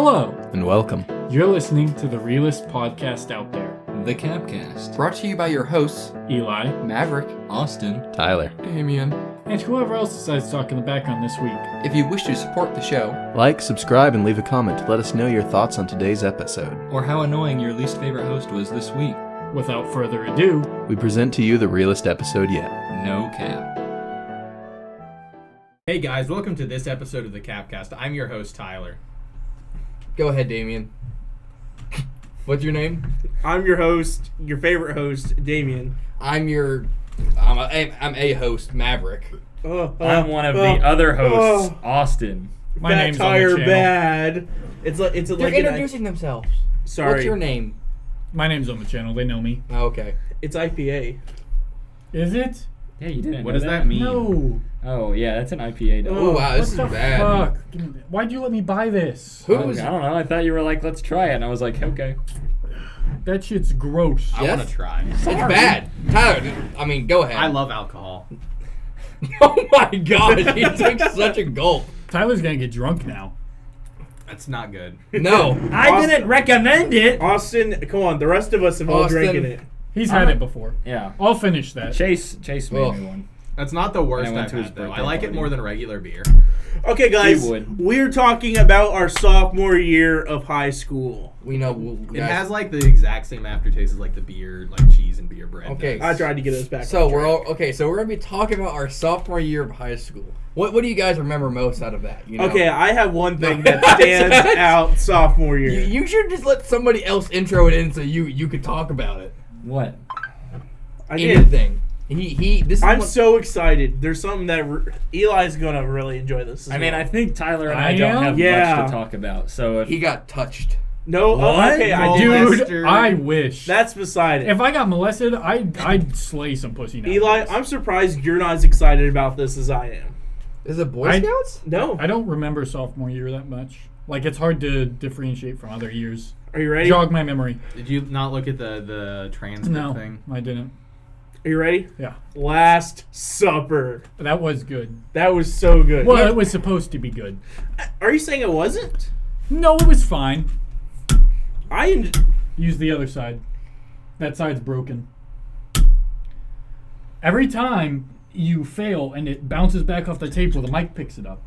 Hello, and welcome. You're listening to the realest podcast out there, The C.A.P.Cast. Brought to you by your hosts, Eli, Maverick, Austin, Tyler, Damien. and whoever else decides to talk in the background this week. If you wish to support the show, like, subscribe, and leave a comment to let us know your thoughts on today's episode. Or how annoying your least favorite host was this week. Without further ado, We present to you the realest episode yet. No cap. Hey guys, welcome to this episode of the C.A.P.Cast. I'm your host, Tyler. go ahead, Damien. What's your name? I'm your host, your favorite host, Damien. I'm a host, Maverick. I'm one of the other hosts, Austin. my Fat name's on the Tire channel. Bad. It's They're like introducing themselves. Sorry, What's your name? My name's on the channel. They know me. Oh, okay. It's IPA. Is it? Yeah, you didn't. What know does that mean? No. Oh, yeah, that's an IPA. Oh, Oh wow, this is what the bad. fuck? Give me that. Why'd you let me buy this? Who I was? don't know. I thought you were like, let's try it, and I was like, okay. That shit's gross. I Yes? want to try. It's bad. Tyler, I mean, go ahead. I love alcohol. Oh my god, he took such a gulp. Tyler's gonna get drunk now. That's not good. No. I didn't recommend it. Austin, come on. The rest of us have all Austin. drinking it. He's had it before. Yeah. I'll finish that. Chase made Well. me one. That's not the worst And I went I've to his had, though. I birthday like it party. more than regular beer. Okay, guys, He would. we're talking about our sophomore year of high school. We know. It guys, has like the exact same aftertaste as like the beer, like cheese and beer bread. Okay. does. I tried to get us back. So on we're track. all okay. So we're gonna be talking about our sophomore year of high school. What do you guys remember most out of that? You know? Okay, I have one thing that stands out sophomore year. You should just let somebody else intro it in so you could talk about it. What? I did. Anything. This is I'm what- so excited. There's something that Eli's gonna really enjoy this. I mean, I think Tyler and I I don't am? have Yeah. much to talk about, so if he got touched. no. What? Okay, I No. do. Dude, Molester. I wish. That's beside it. If I got molested, I'd slay some pussy now. Eli, I'm surprised you're not as excited about this as I am. Is it Boy I- Scouts? No. I don't remember sophomore year that much. Like, it's hard to differentiate from other years. Are you ready? Jog my memory. Did you not look at the transcript No, thing? I didn't. Are you ready? Yeah. Last Supper. That was good. That was so good. Well, it was supposed to be good. Are you saying it wasn't? No, it was fine. I Use the other side. That side's broken. Every time you fail and it bounces back off the table, the mic picks it up.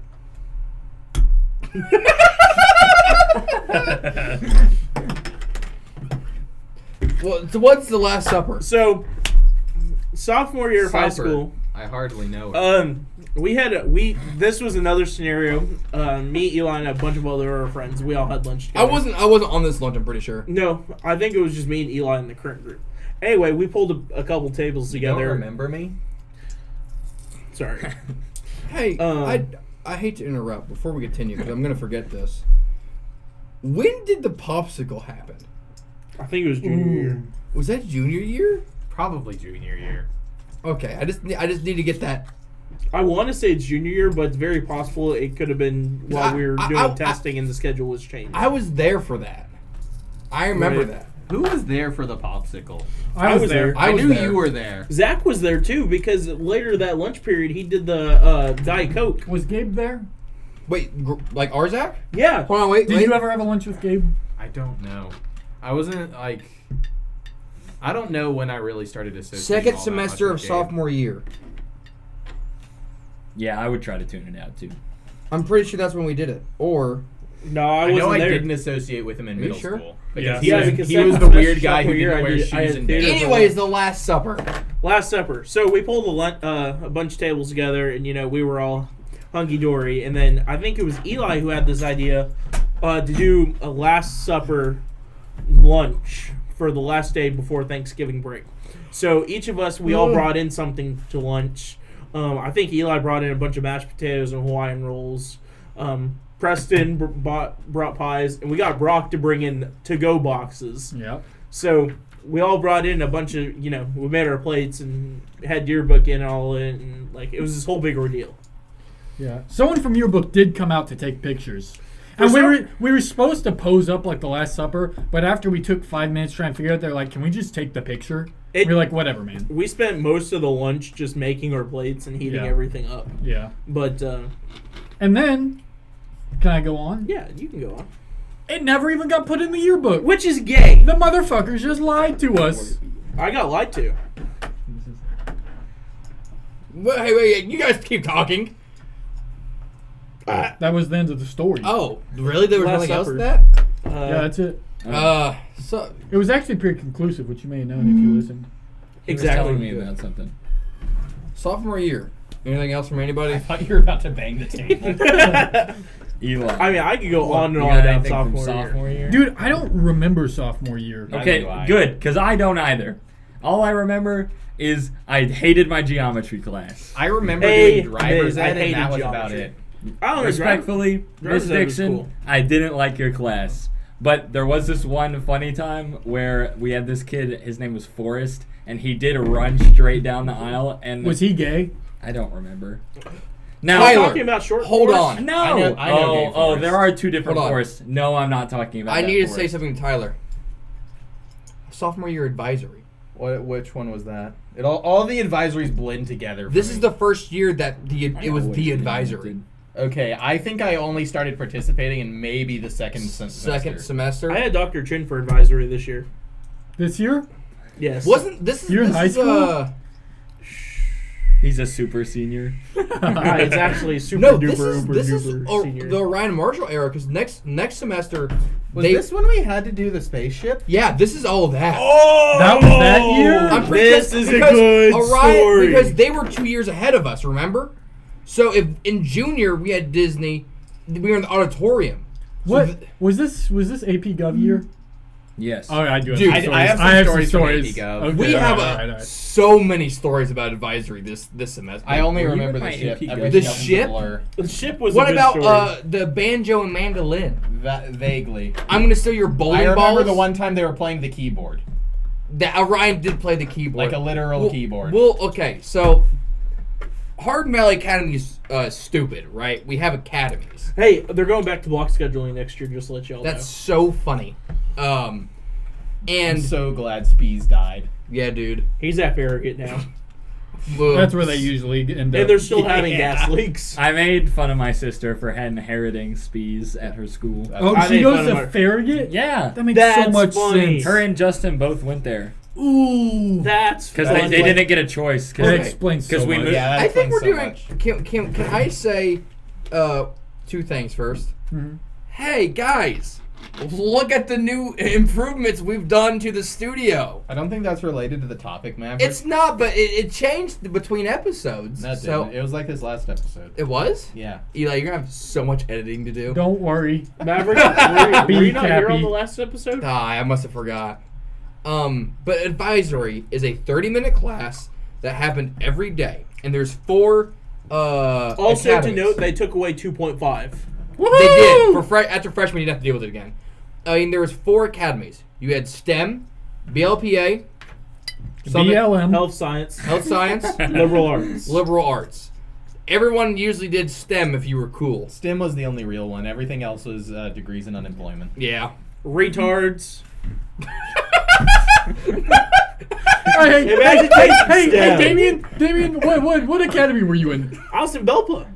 Well, so what's the Last Supper? so sophomore year of high Supper. school. I hardly know it. This was another scenario. Me, Eli, and a bunch of other friends. We all had lunch I together. wasn't on this lunch. I'm pretty sure. No, I think it was just me and Eli in the current group. Anyway, we pulled a couple tables You don't together. remember me? Sorry. Hey, I hate to interrupt before we continue because I'm gonna forget this. When did the popsicle happen? I think it was junior year. Was that junior year? Probably junior year. Okay, I just need to get that. I want to say it's junior year, but it's very possible it could have been while we were doing testing and the schedule was changed. I was there for that. I remember Right. that. Who was there for the popsicle? I was there. I I was knew there. you were there. Zach was there too because later that lunch period he did the Diet Coke. Was Gabe there? Wait, like Arzak? Yeah. Hold on, wait. Did you ever have a lunch with Gabe? I don't know. I wasn't like. I don't know when I really started associating. Second all that semester much of with Gabe. sophomore year. Yeah, I would try to tune it out, too. I'm pretty sure that's when we did it. Or No, I I wasn't know I there. didn't associate with him in Are you middle sure? school. Yeah. Because Yeah, he because was, he was second the weird semester guy who sophomore year, didn't I wear did- I shoes had and theater dance. for anyways, the Last Supper. Last Supper. So we pulled a bunch of tables together, and we were all hunky dory. And then I think it was Eli who had this idea to do a Last Supper lunch for the last day before Thanksgiving break. So each of us, we all brought in something to lunch. I think Eli brought in a bunch of mashed potatoes and Hawaiian rolls. Preston brought pies, and we got Brock to bring in to-go boxes. Yep. So we all brought in a bunch of, we made our plates and had yearbook in all in, and like it was this whole big ordeal. Yeah. Someone from your book did come out to take pictures. For And some- we were supposed to pose up like the Last Supper, but after we took 5 minutes trying to figure it out, they're like, "Can we just take the picture?" We're like, "Whatever, man." We spent most of the lunch just making our plates and heating Yeah. everything up. Yeah. But And then, can I go on? yeah, you can go on. It never even got put in the yearbook. Which is gay. The motherfuckers just lied to us. I got lied to. Wait, you guys keep talking. That was the end of the story. Oh, really? There was Last nothing else to Supper. that? Yeah, that's it. So It was actually pretty conclusive, which you may have known if you listened. He was Exactly. telling me about something. sophomore year. Anything else from anybody? I thought you were about to bang the table. Eli. I mean, I could go on and You on got about anything from sophomore year. Dude, I don't remember sophomore year. Neither Okay, do I. good, because I don't either. All I remember is I hated my geometry class. I remember Hey, doing driver's I ed, and hated that was about geometry. it. I don't know. Respectfully, Miss driver's ed was Dixon, cool. I didn't like your class. But there was this one funny time where we had this kid, his name was Forrest, and he did run straight down the aisle. And Was he gay? I don't remember. Now, Tyler, talking about short hold course? on. no. I know Dave oh, Forrest. there are two different Hold on. Forrests. No, I'm not talking about I that need to say Forrest. something to Tyler. Sophomore year advisory. Which one was that? All the advisories blend together. For This me. is the first year that it was I know the what advisory. you Okay, I think I only started participating in maybe the second semester. Second semester. I had Dr. Chin for advisory this year. This year? Yes. Wasn't this? You're in this high is, school? He's a super senior. It's actually super No, duper this is duper senior. the Ryan Marshall era because next semester Was they this when we had to do the spaceship? yeah this is all of that. Oh, That was that year? I'm pretty this sure- is a because good Orion- story. because they were 2 years ahead of us. Remember? So if in junior we had Disney, we were in the auditorium. So What was this? Was this AP Gov year? Yes. Oh, I do have Dude, some stories. I have some stories from AP Gov. Okay, we have alright. so many stories about advisory this semester. I only Were you remember in the my ship. AP Everything The else is a ship? blur. The ship was What a good about story. the banjo and mandolin? Vaguely. I'm gonna steal your bowling I remember balls. the one time they were playing the keyboard, that Orion did play the keyboard, like a literal keyboard. Well, okay, so Hardin Valley Academy is stupid, right? We have academies. Hey, they're going back to block scheduling next year, just to let y'all That's know. so funny. I'm And so glad Spees died. yeah, dude. He's at Farragut now. That's where they usually end up. And they're still having gas leaks. I made fun of my sister for inheriting Spees at her school. Oh, I she made goes fun of to her. Farragut? Yeah. That makes so That's much funny. sense. Her and Justin both went there. Ooh. That's Because funny. they didn't get a choice. That Okay. explains so we much. moved- Yeah, that I think explains we're so doing. much. Can I say two things first? Mhm. Hey guys, look at the new improvements we've done to the studio. I don't think that's related to the topic, man. It's not, but it changed between episodes. That so didn't. It was like this last episode. it was. Yeah. Eli, you're gonna have so much editing to do. Don't worry. Maverick, were you not here Cappy. on the last episode? I must have forgot. But advisory is a 30-minute class that happened every day, and there's 4. Also academies. to note, they took away 2.5. They did. After freshman, you didn't have to deal with it again. I mean, there was 4 academies. You had STEM, BLPA, BLM. Health science, Health Science, liberal arts. Liberal Arts. Everyone usually did STEM if you were cool. STEM was the only real one. Everything else was degrees in unemployment. Yeah. Retards. Hey, Imagine hey, taking hey, STEM. Damien, what academy were you in? I was in Belpa.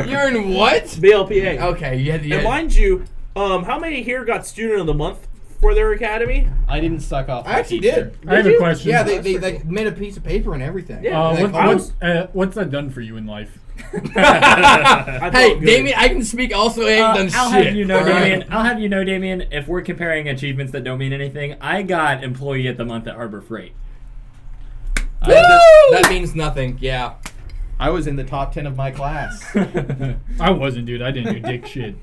You're in what? BLPA. Okay, you had And to. mind you, how many here got student of the month for their academy? I didn't suck off. I my actually teacher. did. I have a you? question. Yeah, they made a piece of paper and everything. Yeah. They called What's that done for you in life? I Hey, felt good. Damien, I can speak also. I ain't done I'll shit. have you know, all right? Damien. I'll have you know, Damien. If we're comparing achievements that don't mean anything, I got Employee of the Month at Harbor Freight. That means nothing. Yeah. I was in the top 10 of my class. I wasn't, dude. I didn't do dick shit.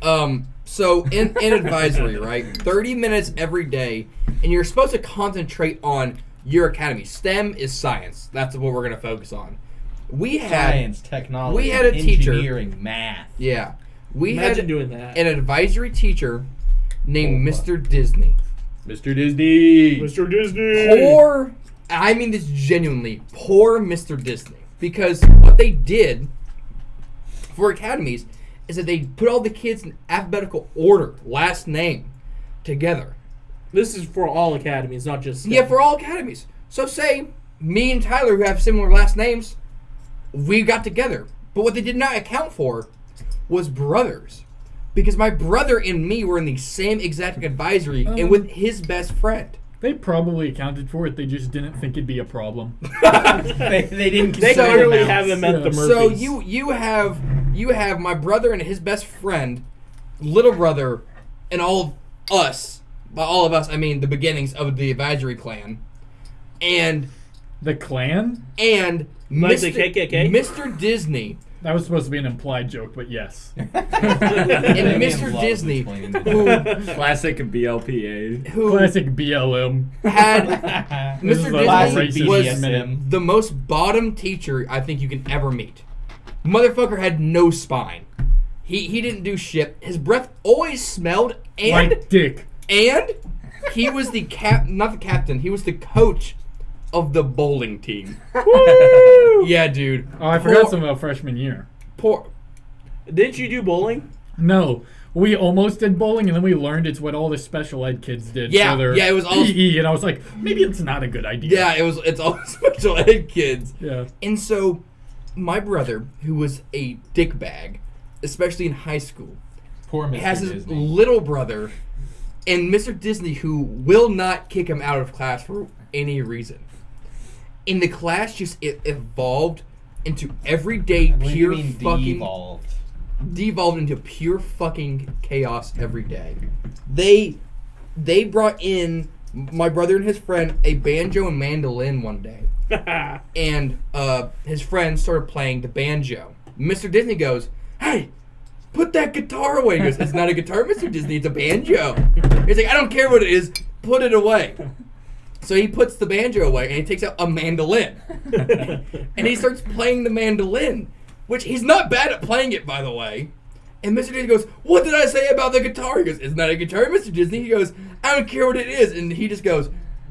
So in advisory, right? 30 minutes every day, and you're supposed to concentrate on your academy. STEM is science. That's what we're gonna focus on. We had Science, technology, we had a teacher- engineering, math. yeah, we Imagine had doing that. an advisory teacher named Mr. Disney. Mr. Disney. Mr. Disney. Poor, I mean this genuinely, poor Mr. Disney. Because what they did for academies is that they put all the kids in alphabetical order, last name, together. This is for all academies, not just STEM. Yeah, for all academies. So say me and Tyler, who have similar last names, we got together. But what they did not account for was brothers. because my brother and me were in the same exact advisory and with his best friend. They probably accounted for it. They just didn't think it'd be a problem. They didn't. They consider clearly amounts. haven't met the So Murphys. you have my brother and his best friend, little brother, and all of us. By all of us, I mean the beginnings of the advisory clan, and The clan? Like the KKK? Mr. Disney. That was supposed to be an implied joke, but yes. And Mr. Disney, who Classic BLPA. Classic BLM. had This is Mr. the classic Disney was BDSM. the most bottom teacher I think you can ever meet. Motherfucker had no spine. He didn't do shit. His breath always smelled, and Like dick. he was the not the captain. He was the coach of the bowling team. Yeah, dude. Oh, I forgot something about freshman year. Poor. Didn't you do bowling? No. We almost did bowling, and then we learned it's what all the special ed kids did. Yeah, for their yeah, it was all- PE, and I was like, maybe it's not a good idea. Yeah, it's all special ed kids. Yeah. And so, my brother, who was a dickbag, especially in high school, Poor Mr. has his Disney. little brother, and Mr. Disney, who will not kick him out of class for any reason. And the class just it evolved into everyday What do you pure mean fucking devolved into pure fucking chaos every day. They brought in my brother and his friend a banjo and mandolin one day, and his friend started playing the banjo. Mr. Disney goes, "Hey, put that guitar away." He goes, "It's not a guitar, Mr. Disney. It's a banjo." He's like, "I don't care what it is. Put it away." So he puts the banjo away and he takes out a mandolin. And he starts playing the mandolin, which he's not bad at playing it, by the way. And Mr. Disney goes, "What did I say about the guitar?" He goes, "It's not a guitar, Mr. Disney." He goes, "I don't care what it is." And he just goes,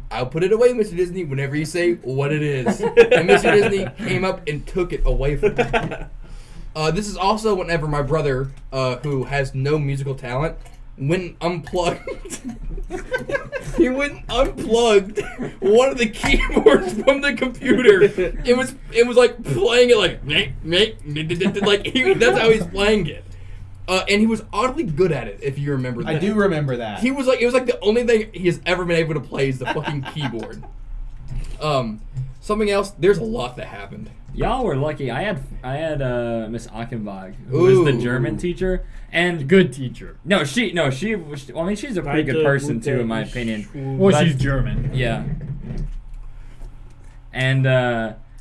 "I'll put it away, Mr. Disney, whenever you say what it is." And Mr. Disney came up and took it away from him. This is also whenever my brother, who has no musical talent, went unplugged. He went unplugged one of the keyboards from the computer. It was like playing it like that's how he's playing it. And he was oddly good at it, if you remember that. I do remember that. He was like, it was like the only thing he has ever been able to play is the fucking keyboard. Something else. There's a lot that happened. Y'all were lucky. I had Miss Achenbach, who was the Ooh. German teacher, and Good teacher. she was. Well, I mean, she's a pretty good person too, in my opinion. Well, But- she's German. Yeah. And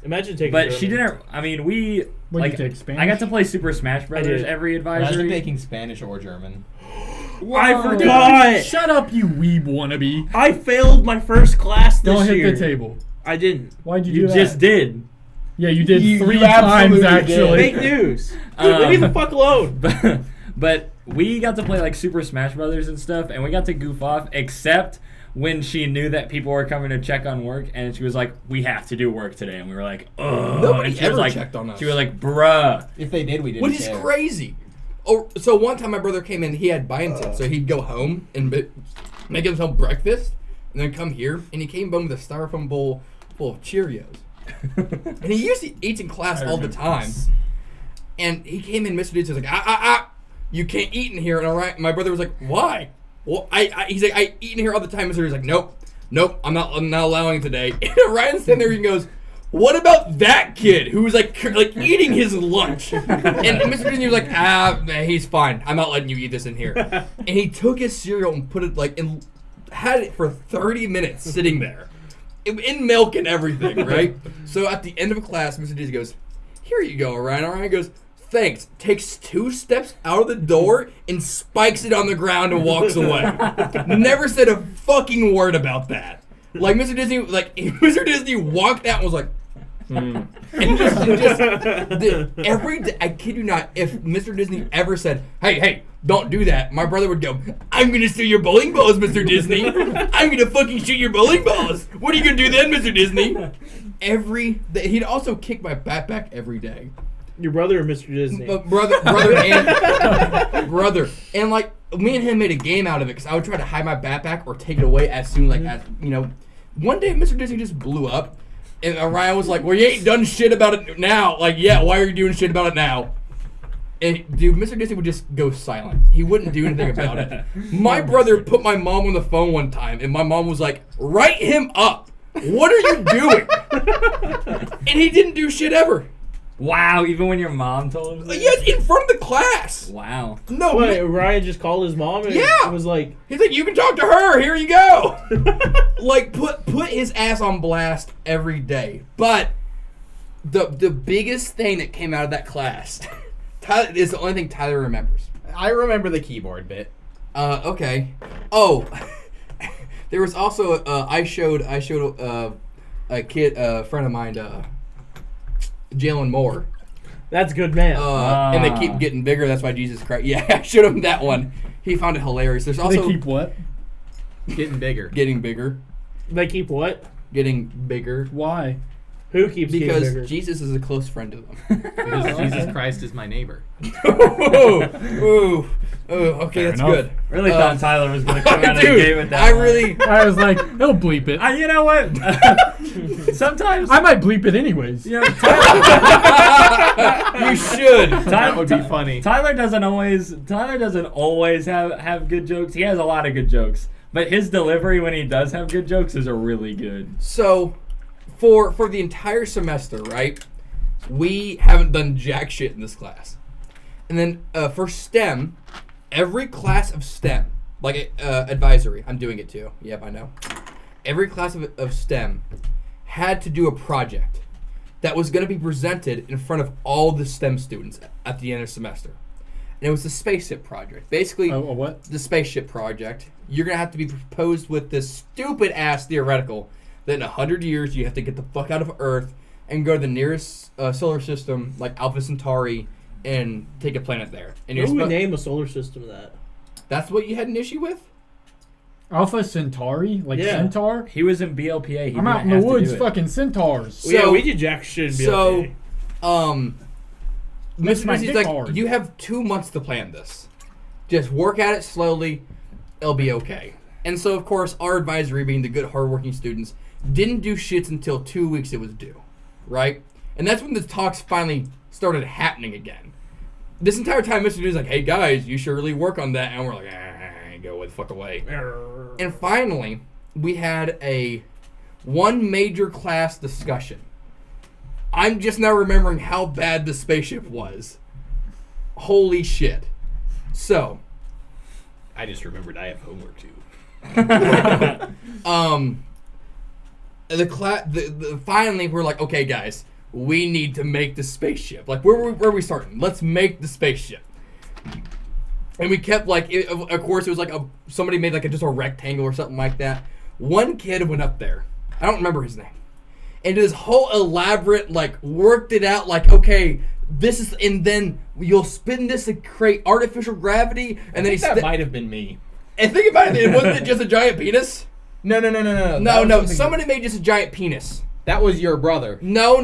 Imagine taking. but she German. didn't. I mean, we What, like. you take Spanish? I got to play Super Smash Brothers did. every Imagine advisory. taking Spanish or German. I forgot. Shut up, you weeb wannabe. I failed my first class this Don't hit year. the table. I didn't. Why'd you You do that? just did. Yeah, you did You 3 times, absolutely actually. Fake news. Leave me the fuck alone. But we got to play like Super Smash Brothers and stuff, and we got to goof off, except when she knew that people were coming to check on work, and she was like, "We have to do work today," and we were like, "Ugh." Nobody and she was ever like, checked on us. She was like, "Bruh." If they did, we didn't Which is care. crazy. Oh, so one time my brother came in, he had Byington, so he'd go home and make himself breakfast, and then come here, and he came home with a styrofoam bowl full of Cheerios. And he usually eats in class all the time. And he came in, Mr. Deeds was like, you can't eat in here. And all right, my brother was like, why? Well, he's like, I eat in here all the time. Mr. Deeds was like, nope, I'm not allowing it today. And Ryan's standing there and goes, what about that kid who's like eating his lunch? And Mr. Disney was like, he's fine. I'm not letting you eat this in here. And he took his cereal and put it and had it for 30 minutes sitting there. In milk and everything, right? So at the end of class, Mr. Disney goes, here you go, Ryan. Ryan goes, thanks. Takes 2 steps out of the door and spikes it on the ground and walks away. Never said a fucking word about that. Like Mr. Disney walked out and was like, and just every day, I kid you not, if Mr. Disney ever said, hey, don't do that, my brother would go, I'm gonna steal your bowling balls, Mr. Disney. I'm gonna fucking shoot your bowling balls. What are you gonna do then, Mr. Disney? Every day. He'd also kick my backpack every day. Your brother or Mr. Disney? Brother, and like me and him made a game out of it because I would try to hide my backpack or take it away as soon as One day, Mr. Disney just blew up, and Ryan was like, "Well, you ain't done shit about it now." Like, yeah, why are you doing shit about it now? And, dude, Mr. Disney would just go silent. He wouldn't do anything about it. My brother put my mom on the phone one time, and my mom was like, "Write him up. What are you doing?" And he didn't do shit ever. Wow, even when your mom told him? Yes, in front of the class. Wow. No, Wait, Ryan just called his mom and Yeah. was like, he's like, "You can talk to her. Here you go." Like, put his ass on blast every day. But the biggest thing that came out of that class Tyler, is the only thing Tyler remembers. I remember the keyboard bit. Okay. Oh, there was also I showed a kid, a friend of mine, Jalen Moore. that's good, man. And they keep getting bigger. That's why Jesus Christ. Yeah, I showed him that one. He found it hilarious. There's They also keep what? Getting bigger. getting bigger, They keep what? getting bigger. Why? Who keeps getting Because bigger? Jesus is a close friend to them. Because Jesus Christ is my neighbor. Ooh, okay, Fair that's enough. good. Really thought Tyler was going to come out of the Dude, game with that. I one. really. I was like, he'll bleep it. You know what? Sometimes. I might bleep it anyways. You know, Tyler, You should. That would be funny. Tyler doesn't always have good jokes. He has a lot of good jokes, but his delivery when he does have good jokes is really good. So, for the entire semester, right? We haven't done jack shit in this class. And then for STEM, every class of STEM, like advisory, I'm doing it too. Yep, I know. Every class of STEM had to do a project that was going to be presented in front of all the STEM students at the end of the semester. And it was the spaceship project. Basically, A what? the spaceship project, you're going to have to be proposed with this stupid-ass theoretical that in 100 years you have to get the fuck out of Earth and go to the nearest solar system, like Alpha Centauri, and take a planet there. And What you're would we suppo- name a solar system that? That's what you had an issue with? Alpha Centauri? Like Yeah. centaur? He was in BLPA. He I'm out in didn't the have to woods do it. fucking centaurs. So- Yeah, we did jack shit and be So, okay. Makes Mr. my Disney's dick like, hard. you have 2 months to plan this. Just work at it slowly. It'll be okay. And so, of course, our advisory, being the good, hardworking students, didn't do shits until 2 weeks it was due, right? And that's when the talks finally started happening again. This entire time, Mr. Disney's like, "Hey guys, you should really work on that," and we're like, "Go the fuck away." And finally, we had one major class discussion. I'm just now remembering how bad the spaceship was. Holy shit. So, I just remembered I have homework too. finally we're like, "Okay guys, we need to make the spaceship." Like, where are we starting? Let's make the spaceship. And we kept of course it was like somebody made just a rectangle or something like that. One kid went up there. I don't remember his name. And this whole elaborate, worked it out, okay, this is, and then you'll spin this to create artificial gravity, and then That might have been me. I think about it, wasn't it just a giant penis? No. No, That was something- somebody made just a giant penis. That was your brother. No,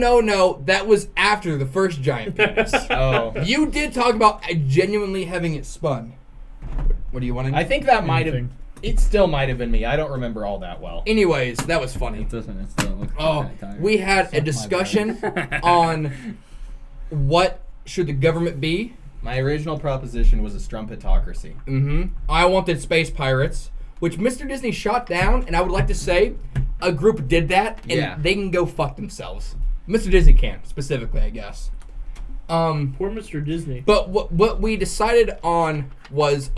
that was after the first giant penis. Oh. You did talk about genuinely having it spun. What are you wanting? I think that might have. Anything. It still might have been me. I don't remember all that well. Anyways, that was funny. It doesn't. It still looks Oh, like that we had a discussion on what should the government be. My original proposition was a strumpetocracy. I wanted space pirates, which Mr. Disney shot down, and I would like to say a group did that, and Yeah. they can go fuck themselves. Mr. Disney can, specifically, I guess. Poor Mr. Disney. But what we decided on was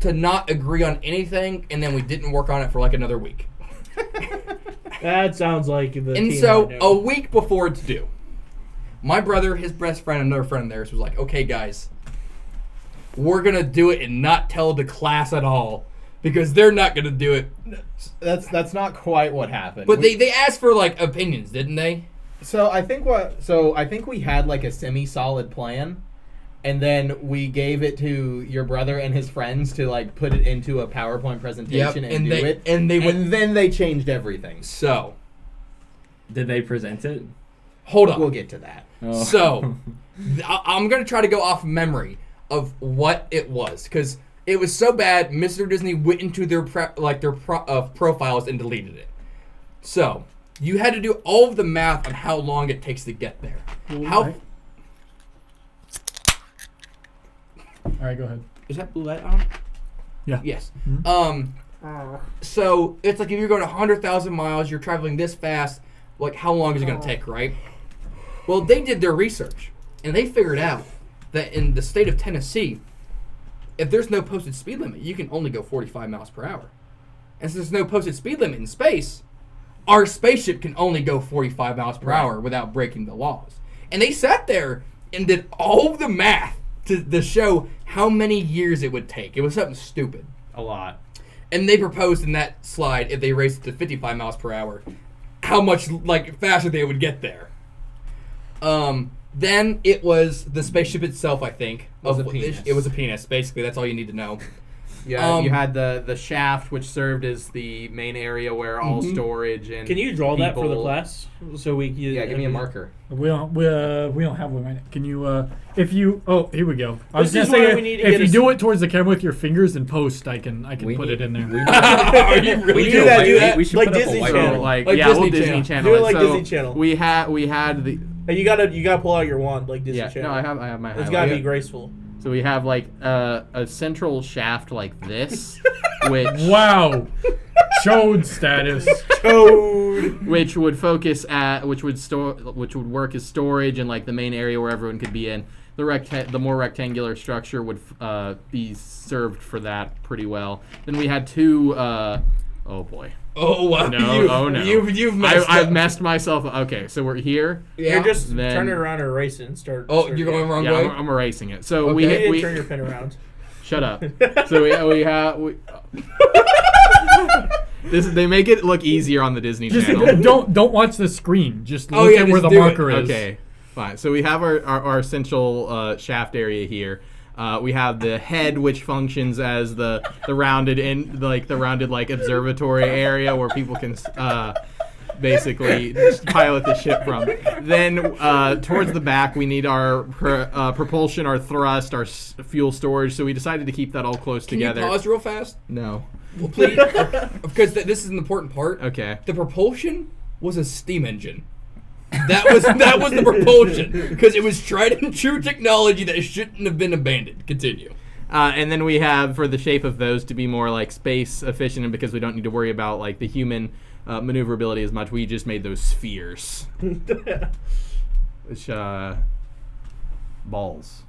to not agree on anything, and then we didn't work on it for another week. That sounds like the And team so I know. a week before it's due, my brother, his best friend, another friend of theirs was like, "Okay, guys, we're gonna do it and not tell the class at all because they're not gonna do it." That's not quite what happened. But they asked for opinions, didn't they? So I think we had a semi-solid plan, and then we gave it to your brother and his friends to put it into a PowerPoint presentation and do it. And then they changed everything. So Did they present it? hold on. We'll get to that. Oh. So I'm gonna try to go off memory of what it was because it was so bad. Mr. Disney went into their profiles and deleted it. So you had to do all of the math on how long it takes to get there. All right, go ahead. Is that blue light on? Yeah. Yes. Mhm. So it's like if you're going 100,000 miles, you're traveling this fast. Like, how long is it going to take, right? Well, they did their research, and they figured out that in the state of Tennessee, if there's no posted speed limit, you can only go 45 miles per hour. And since there's no posted speed limit in space, our spaceship can only go 45 miles per hour without breaking the laws. And they sat there and did all of the math to show how many years it would take. It was something stupid. A lot. And they proposed in that slide, if they raised it to 55 miles per hour, how much faster they would get there. Then it was the spaceship itself, I think. Was a penis. It was a penis, basically. That's all you need to know. Yeah, you had the shaft, which served as the main area where all storage and. Can you draw that for the people- class so we? Yeah, give me a marker. We don't have one right now. Can you if you here we go. I was This gonna is why say we need to if get you a do it towards the camera with your fingers and post, I can We put need- it in there. Are you really do doing that, that? do that. We should Like put up Disney a white Channel. So like, Like yeah, Disney we'll Disney Channel. Channel. Do it like so Disney Channel. We had the And you gotta pull out your wand like Disney yeah. Channel. No, I have my. It's highlight. gotta be graceful. So we have like a central shaft like this, which Wow, chode status. Code. which would work as storage and like the main area where everyone could be in. The more rectangular structure would be served for that pretty well. Then we had two. Oh boy. Oh, wow. No, no. You've messed I've up. messed myself up. Okay, so we're here. Yeah. You're just Then- turn it around and erase it and start. Oh, start you're going wrong Yeah, way? I'm erasing it. So Okay. You need to we turn your pen around. shut up. So we have this. They make it look easier on the Disney Just Channel. don't watch the screen. Just Oh, look yeah, at where just the do it. marker is. Okay, fine. So we have our central shaft area here. We have the head, which functions as the rounded observatory area where people can basically pilot the ship from. Then towards the back, we need our propulsion, our thrust, our fuel storage. So we decided to keep that all close Can together. you pause real fast? No. Well, please. Because this is an important part. Okay. The propulsion was a steam engine. That was the propulsion. Because it was tried and true technology that shouldn't have been abandoned. Continue. And then we have, for the shape of those, to be more like space efficient, and because we don't need to worry about like the human maneuverability as much, we just made those spheres. Which, balls.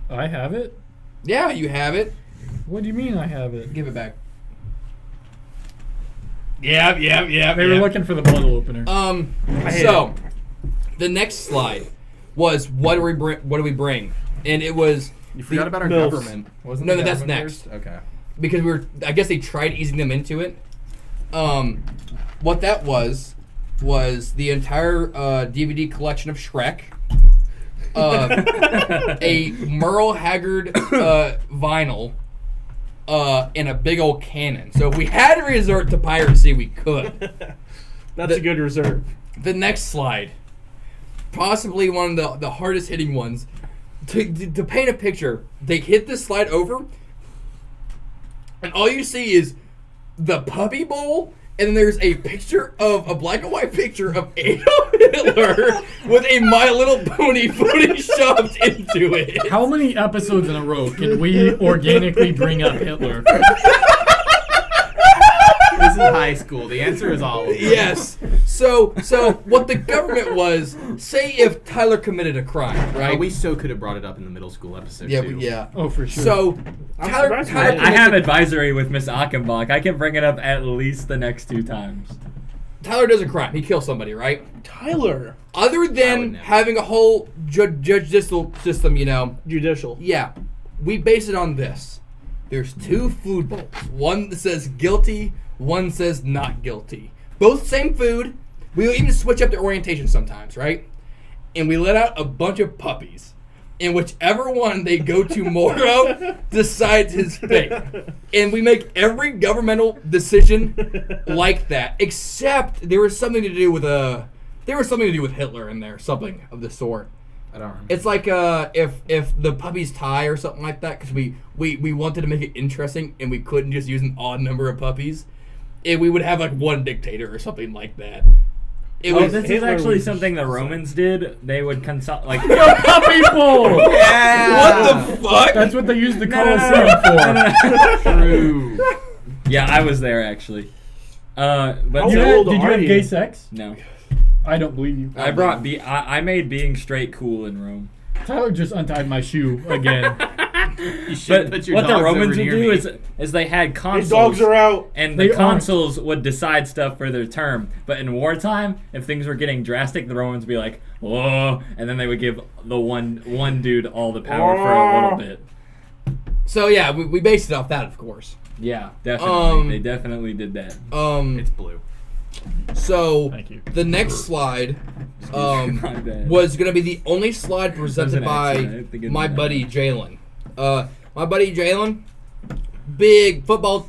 I have it. Yeah, you have it. What do you mean I have it? Give it back. Yeah. They were looking for the bottle opener. So the next slide was what do we bring? And it was You forgot about our Milfs. government. Wasn't No, the that's government next. first? Okay. because I guess they tried easing them into it. What that was the entire DVD collection of Shrek, a Merle Haggard vinyl, and a big old cannon. So if we had to resort to piracy, we could. That's a good reserve. The next slide, possibly one of the hardest hitting ones. To paint a picture, they hit this slide over, and all you see is the Puppy Bowl, and then there's a picture of a black and white picture of Adolf Hitler with a My Little Pony photoshopped into it. How many episodes in a row can we organically bring up Hitler? This is high school. The answer is all of them. Yes. So what the government was, say if Tyler committed a crime, right? We so could have brought it up in the middle school episode yeah, too. yeah. Oh, for sure. So Tyler surprised you I have advisory with Miss Achenbach. I can bring it up at least the next 2 times. Tyler does a crime. He kills somebody, right? Tyler. Other would than never. having a whole judicial system, Judicial. yeah, we base it on this. There's 2 food bowls. One that says guilty, one says not guilty. Both same food. We even switch up the orientation sometimes, right? And we let out a bunch of puppies. And whichever one they go to more of decides his fate. And we make every governmental decision like that, except there was something to do with Hitler in there, something of the sort. I don't remember. It's like if the puppies tie or something like that, because we wanted to make it interesting and we couldn't just use an odd number of puppies, and we would have like one dictator or something like that. It Oh, was this is Hitler actually was something the Romans did. They would consult like. People! what the fuck? That's what they used the No, no, no, Colosseum no, for. True. Yeah, I was there actually. But How You old did you are have you? gay sex? no, I don't believe you. I brought I made being straight cool in Rome. Tyler just untied my shoe again. You should But put your what the dogs Romans over would near do me. is they had His consuls. dogs are out. And They the aren't. consuls would decide stuff for their term. But in wartime, if things were getting drastic, the Romans would be like, "Oh," and then they would give the one dude all the power for a little bit. So yeah, we based it off that, of course. Yeah, definitely. They Um, definitely did that. It's blue. So Thank you. the next slide My bad. was gonna be the only slide was presented an by accident. I didn't think it my was buddy Jalen. My buddy Jalen, big football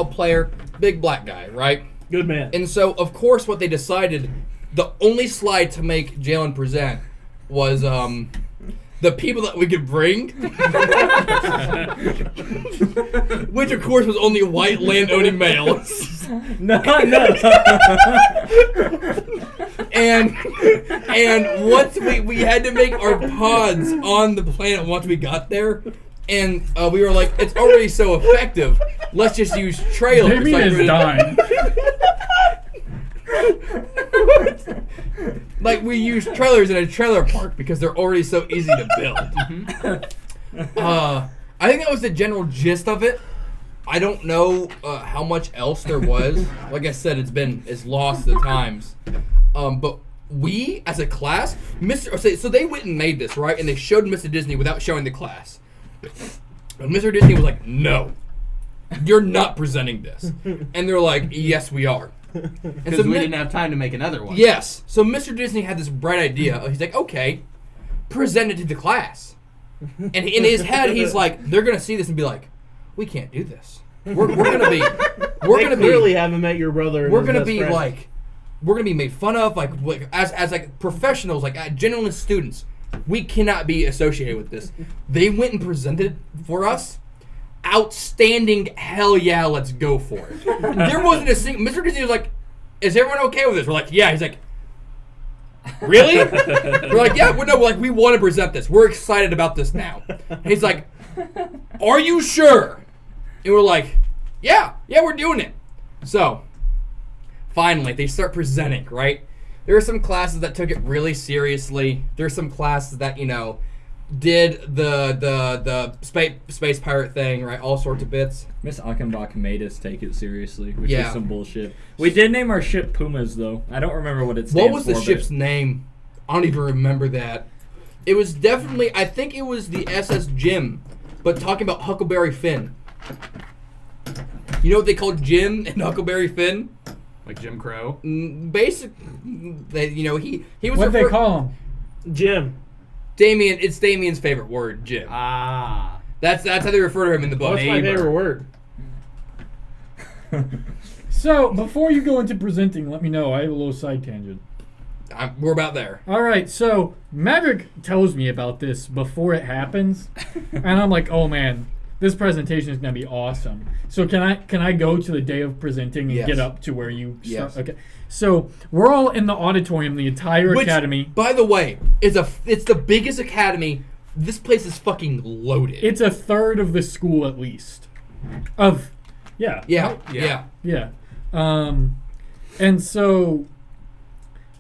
player, big black guy, right? Good man. And so, of course, what they decided, the only slide to make Jalen present was the people that we could bring, which of course was only white land-owning males. No. And once we had to make our pods on the planet once we got there, and we were like, it's already so effective. Let's just use trailers. Damien Like, is dying. like we use trailers in a trailer park because they're already so easy to build. I think that was the general gist of it. I don't know how much else there was. Like I said, it's lost at times. But we, as a class, so they went and made this, right? And they showed Mr. Disney without showing the class. And Mr. Disney was like, "No, you're not presenting this." And they're like, "Yes, we are." And Because we didn't have time to make another one. Yes. So Mr. Disney had this bright idea. He's like, "Okay, present it to the class." And in his head, he's like, "They're gonna see this and be like, we can't do this. We're gonna be, They clearly haven't met your brother. and we're his gonna best be friend. like, we're gonna be made fun of, like as like professionals, like genuine students. We cannot be associated with this." They went and presented for us. Outstanding, hell yeah, let's go for it. There wasn't a single. Mr. Disney was like, "Is everyone okay with this?" We're like, "Yeah." He's like, "Really?" We're like, "Yeah, well, no, like we want to present this. We're excited about this now." And he's like, "Are you sure?" And we're like, yeah, we're doing it." So, finally, they start presenting, right? There are some classes that took it really seriously. There are some classes that, did the space pirate thing, right? All sorts of bits. Miss Achenbach made us take it seriously, which Yeah. is some bullshit. We did name our ship Pumas, though. I don't remember what it stands What was the for, but- ship's name? I don't even remember that. It was definitely, I think it was the SS Jim, but talking about Huckleberry Finn. You know what they called Jim and Huckleberry Finn? Like Jim Crow. Basic, he was. What they call him? Jim. Damien. It's Damien's favorite word, Jim. Ah. That's how they refer to him in the book. What's my favorite word? So, before you go into presenting, let me know. I have a little side tangent. We're about there. All right, so Maverick tells me about this before it happens, and I'm like, "Oh man, this presentation is gonna be awesome." So can I go to the day of presenting and Yes. get up to where you start? Yes. Okay. So we're all in the auditorium, the entire Which, academy. by the way, it's the biggest academy. This place is fucking loaded. It's a third of the school at least. Yeah. yeah. Yeah. And so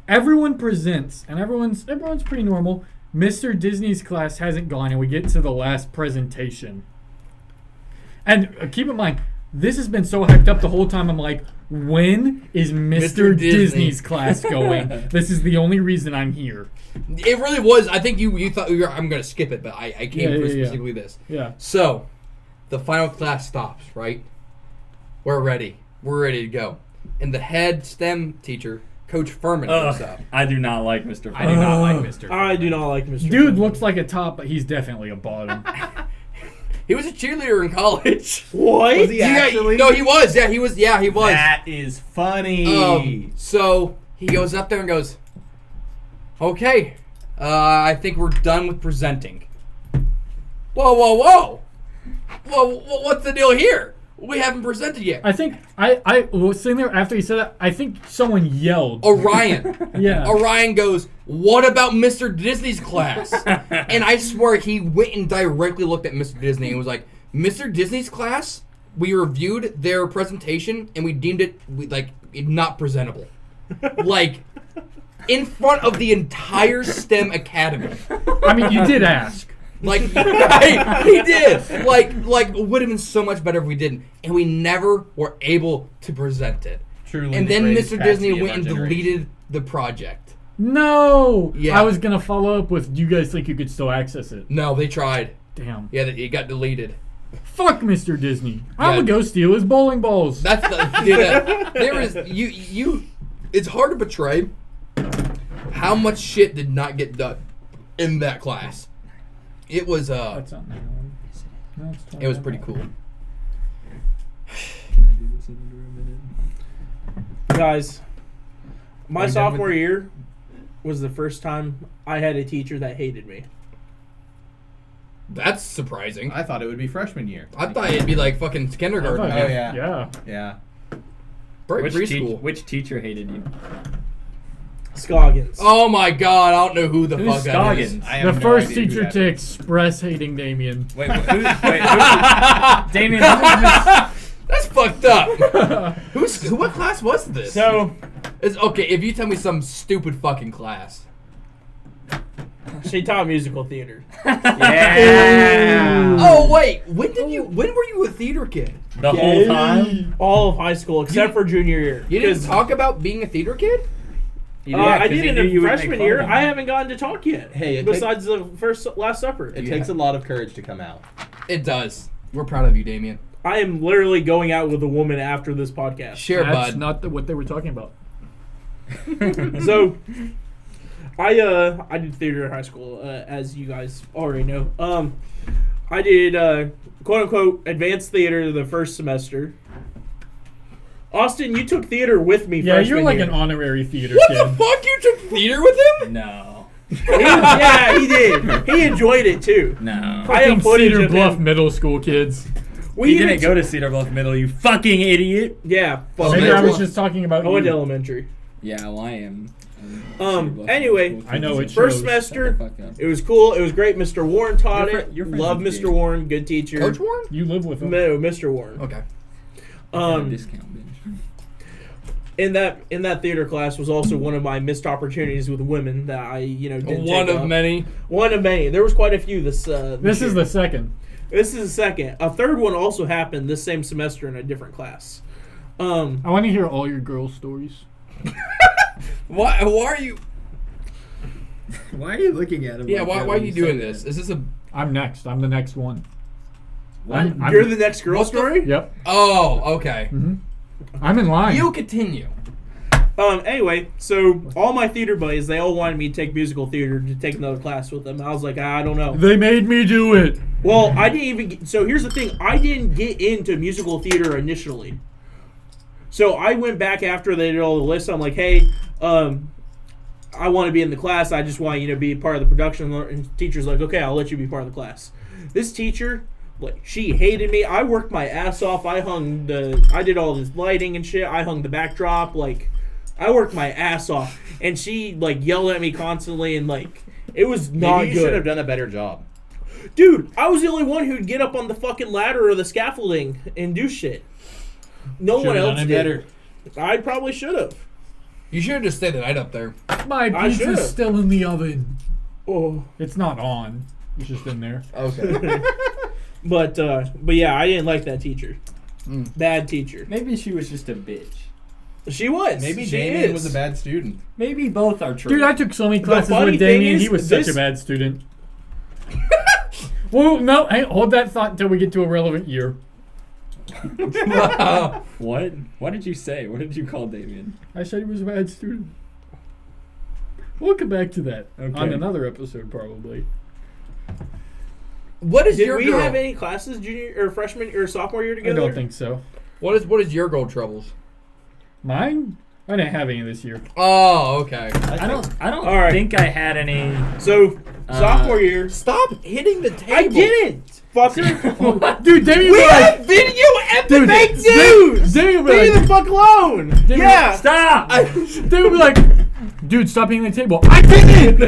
everyone presents, and everyone's pretty normal. Mr. Disney's class hasn't gone, and we get to the last presentation. And keep in mind, this has been so hyped up the whole time. I'm like, when is Mr. Disney. Disney's class going? This is the only reason I'm here. It really was. I think you thought I'm gonna skip it, but I came for Yeah. specifically this. Yeah. So, the final class stops, right? We're ready. We're ready to go. And the head STEM teacher, Coach Furman, comes up. I do not like Mr. I do not like Mr. I do not like Mr. Dude Finn. looks like a top, but he's definitely a bottom. He was a cheerleader in college. What? Was he actually? No, he was. Yeah, he was. Yeah, he was. That is funny. So he goes up there and goes, "Okay, I think we're done with presenting." Whoa! What's the deal here? We haven't presented yet. I think I was sitting there after he said that. I think someone yelled. Orion. Yeah. Orion goes, "What about Mr. Disney's class?" And I swear he went and directly looked at Mr. Disney and was like, "Mr. Disney's class, we reviewed their presentation and we deemed it not presentable." Like, in front of the entire STEM Academy. I mean, you did ask. Like, he did. Like, would have been so much better if we didn't. And we never were able to present it. Truly. And the then greatest Mr. tragedy Disney of went our and generation. deleted the project. No. Yeah. I was gonna follow up with. Do you guys think you could still access it? No, they tried. Damn. Yeah, it got deleted. Fuck Mr. Disney. I'm Yeah. gonna go steal his bowling balls. That's the dude, there is you. It's hard to portray how much shit did not get done in that class. It was That's not that one. No, it's it was 21. pretty cool. Can I do this in under a minute? Guys, my Are we done sophomore with- year was the first time I had a teacher that hated me. That's surprising. I thought it would be freshman year. I thought it'd be like fucking I kindergarten. thought- Oh, yeah. Yeah. Yeah. Preschool. Which teacher hated you? Scoggins. Oh my god, I don't know who the Who's fuck that is. Scoggins? I The have no first idea who teacher that to is. express hating Damien. Wait, who? Damien, who is That's fucked up. What class was this? So, It's okay if you tell me some stupid fucking class. she taught musical theater. this? Yeah. Oh wait, when were you a theater kid? The whole time? All of high school, except for junior year. You didn't 'Cause, talk about being a theater kid? You I 'cause did he it knew in you would make freshman fun year. of him. I haven't gotten to talk yet. Hey, it besides the Last Supper. It takes a lot of courage to come out. It does. We're proud of you, Damien. I am literally going out with a woman after this podcast. Sure, That's bud. not what they were talking about. So, I did theater in high school, as you guys already know. I did quote unquote advanced theater the first semester. Austin, you took theater with me. Yeah, you're freshman like year. an honorary theater What kid. the fuck? You took theater with him? No. Yeah, he did. He enjoyed it too. No. I have Fucking footage Cedar of Bluff him. middle school kids. We You even didn't go to Cedar Bluff Middle, you fucking idiot. Yeah, fuck Oh, Maybe middle I was school. just talking about I went to you. elementary. Yeah, well, I am. Anyway, I know it First shows. semester, Shut the fuck up. it was cool. It was great. Mr. Warren taught Your it. fri- your friends Love with Mr. Jake. Warren, good teacher. Coach Warren? You live with them. No, Mr. Warren. Okay. Discount binge. In that theater class was also one of my missed opportunities with women that I didn't One take of up. many. One of many. There was quite a few this. This is year. the second. This is the second. A third one also happened this same semester in a different class. I want to hear all your girl stories. Why are you? Why are you looking at him? Yeah, like why that are when you say doing that? this? Is this a? I'm next. I'm the next one. What? You're the next girl What the- story. Yep. Oh, okay. I'm in line. You continue. Anyway, so all my theater buddies, they all wanted me to take musical theater to take another class with them. I was like, I don't know. They made me do it. Well, I didn't even get, so here's the thing. I didn't get into musical theater initially. So I went back after they did all the lists. I'm like, hey, I want to be in the class. I just want you to be part of the production. And teacher's like, okay, I'll let you be part of the class. This teacher, like, she hated me. I worked my ass off. I did all this lighting and shit. I hung the backdrop. Like, I worked my ass off. And she, like, yelled at me constantly. And, like, it was not Maybe you should have good. done a better job. Dude, I was the only one who'd get up on the fucking ladder or the scaffolding and do shit. No one Should've else done it did. I probably should have. You should have just stayed the night up there. My I pizza's should've. still in the oven. Oh. It's not on. It's just in there. Okay. But yeah, I didn't like that teacher. Bad teacher. Maybe she was just a bitch. She was. Maybe she Damien is. was a bad student. Maybe both are true. Dude, I took so many classes funny with thing Damien. is, He was such this- a bad student. Well, no, hey, hold that thought until we get to a relevant year. What? What did you say? What did you call Damien? I said he was a bad student. We'll come back to that Okay. on another episode, probably. What is Did your we girl? have any classes junior or freshman or sophomore year I together? don't think so. What is your goal troubles? Mine? I didn't have any this year. Oh, okay. I don't All right. think I had any So Sophomore year. Stop hitting the table. I didn't. Fucker. Dude, Damien We was like, have video and the dude, fake news. Damien was Leave like, the fuck alone. Damien- Yeah. Stop! Damien was like, dude, stop hitting the table. I didn't.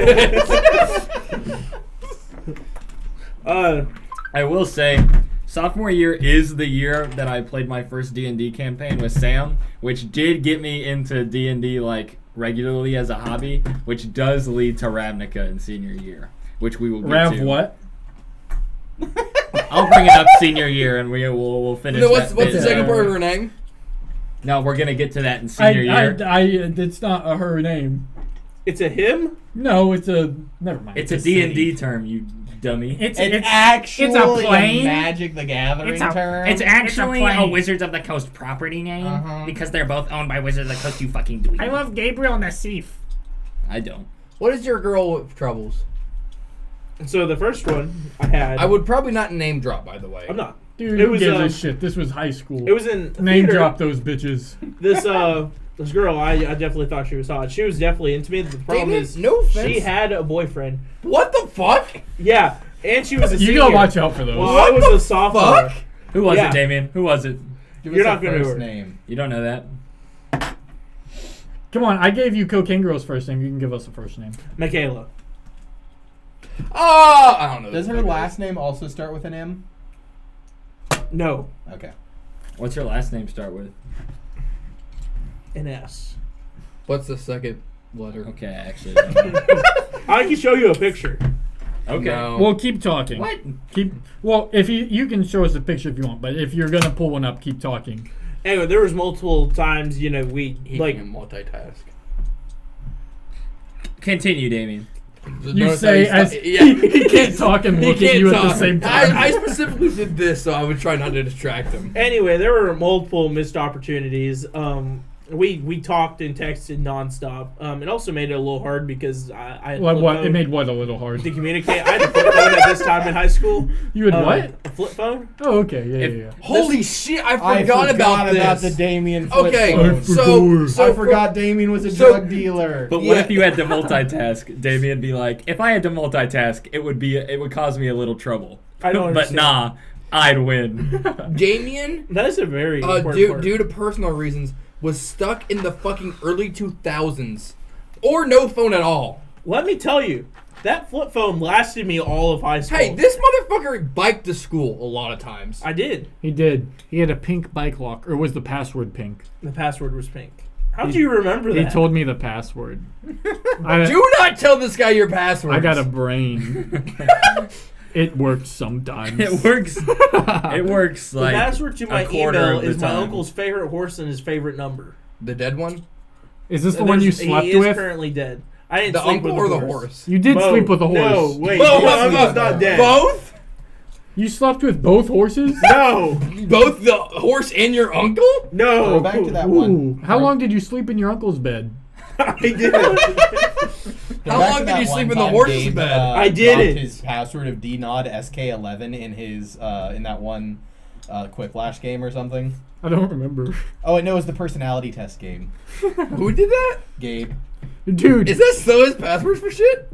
I will say, sophomore year is the year that I played my first D&D campaign with Sam, which did get me into D&D like regularly as a hobby, which does lead to Ravnica in senior year, which we will get Rav to. what? I'll bring it up senior year, and we'll finish. No, what's that the bit. second part of her name? No, we're gonna get to that in senior year. It's not her name. It's a him. No, it's a. Never mind. It's a D&D term, you dummy. It's actually it's a plane. Magic the Gathering term. It's actually a plane. Wizards of the Coast property name Uh-huh. because they're both owned by Wizards of the Coast. You fucking dweeb. I love Gabriel Nassif. I don't. What is your girl troubles? So the first one I had. I would probably not name drop, by the way. I'm not. Dude, It who was, gives a shit? This was high school. It was in Name theater. drop those bitches. This girl. I definitely thought she was hot. She was definitely into me. The problem Damien, is, no offense. she had a boyfriend. What the fuck? Yeah, and she was a You senior. gotta watch out for those. Well, I was a sophomore. Fuck? Who was Yeah. it, Damien? Who was it? Give You're us not a gonna first know her. name. You don't know that. Come on, I gave you Cocaine Girl's first name. You can give us a first name. Michaela. Oh, I don't know. Does her last name also start with an M? No, Okay. What's your last name start with? an S. What's the second letter? Okay, actually. I don't know. I can show you a picture. Okay. No. Well, keep talking. What? Well, if you can show us a picture if you want, but if you're gonna pull one up, keep talking. Anyway, there was multiple times, we He like. can multitask. Continue, Damien. You Notice say how as he can't talk and He look at can't you at talk. the same time. I specifically did this so I would try not to distract him. Anyway, there were multiple missed opportunities. We talked and texted nonstop. It also made it a little hard because I had What? flip What? phone It made what a little hard. to communicate. I had a flip phone at this time in high school. You had what? A flip phone. Oh, okay. Yeah, yeah, yeah. Holy shit! I forgot about this. the Damien flip Okay, phone. so I forgot Damien was a so- drug dealer. But what if you had to multitask? Damien be like, if I had to multitask, it would cause me a little trouble. I don't But understand. nah, I'd win. Damien, That is a very important part. due to personal reasons, was stuck in the fucking early 2000s, or no phone at all. Let me tell you, that flip phone lasted me all of high school. Hey, this motherfucker biked to school a lot of times. I did. He did. He had a pink bike lock, or was the password pink? The password was pink. How'd you remember He that? told me the password. Do not tell this guy your password. I got a brain. It works sometimes. It works. It works the like password to my a quarter email of the is my time. uncle's favorite horse and his favorite number. The dead one? Is this the one you slept he is with? currently dead. I didn't The sleep uncle with or the horse? You did Both. sleep with a horse. No, wait. Both. My uncle's not dead. Both? You slept with both horses? No. Both the horse and your uncle? No. Go back to that Ooh. one. How long did you sleep in your uncle's bed? I did. Go How back long to did that you sleep one in the time horse's Gabe, bed? I did dropped it. His password of DNOD SK11 in his in that one Quick-Flash game or something. I don't remember. Oh, no, it was the personality test game. Who did that? Gabe. Dude, Is that still his password for shit?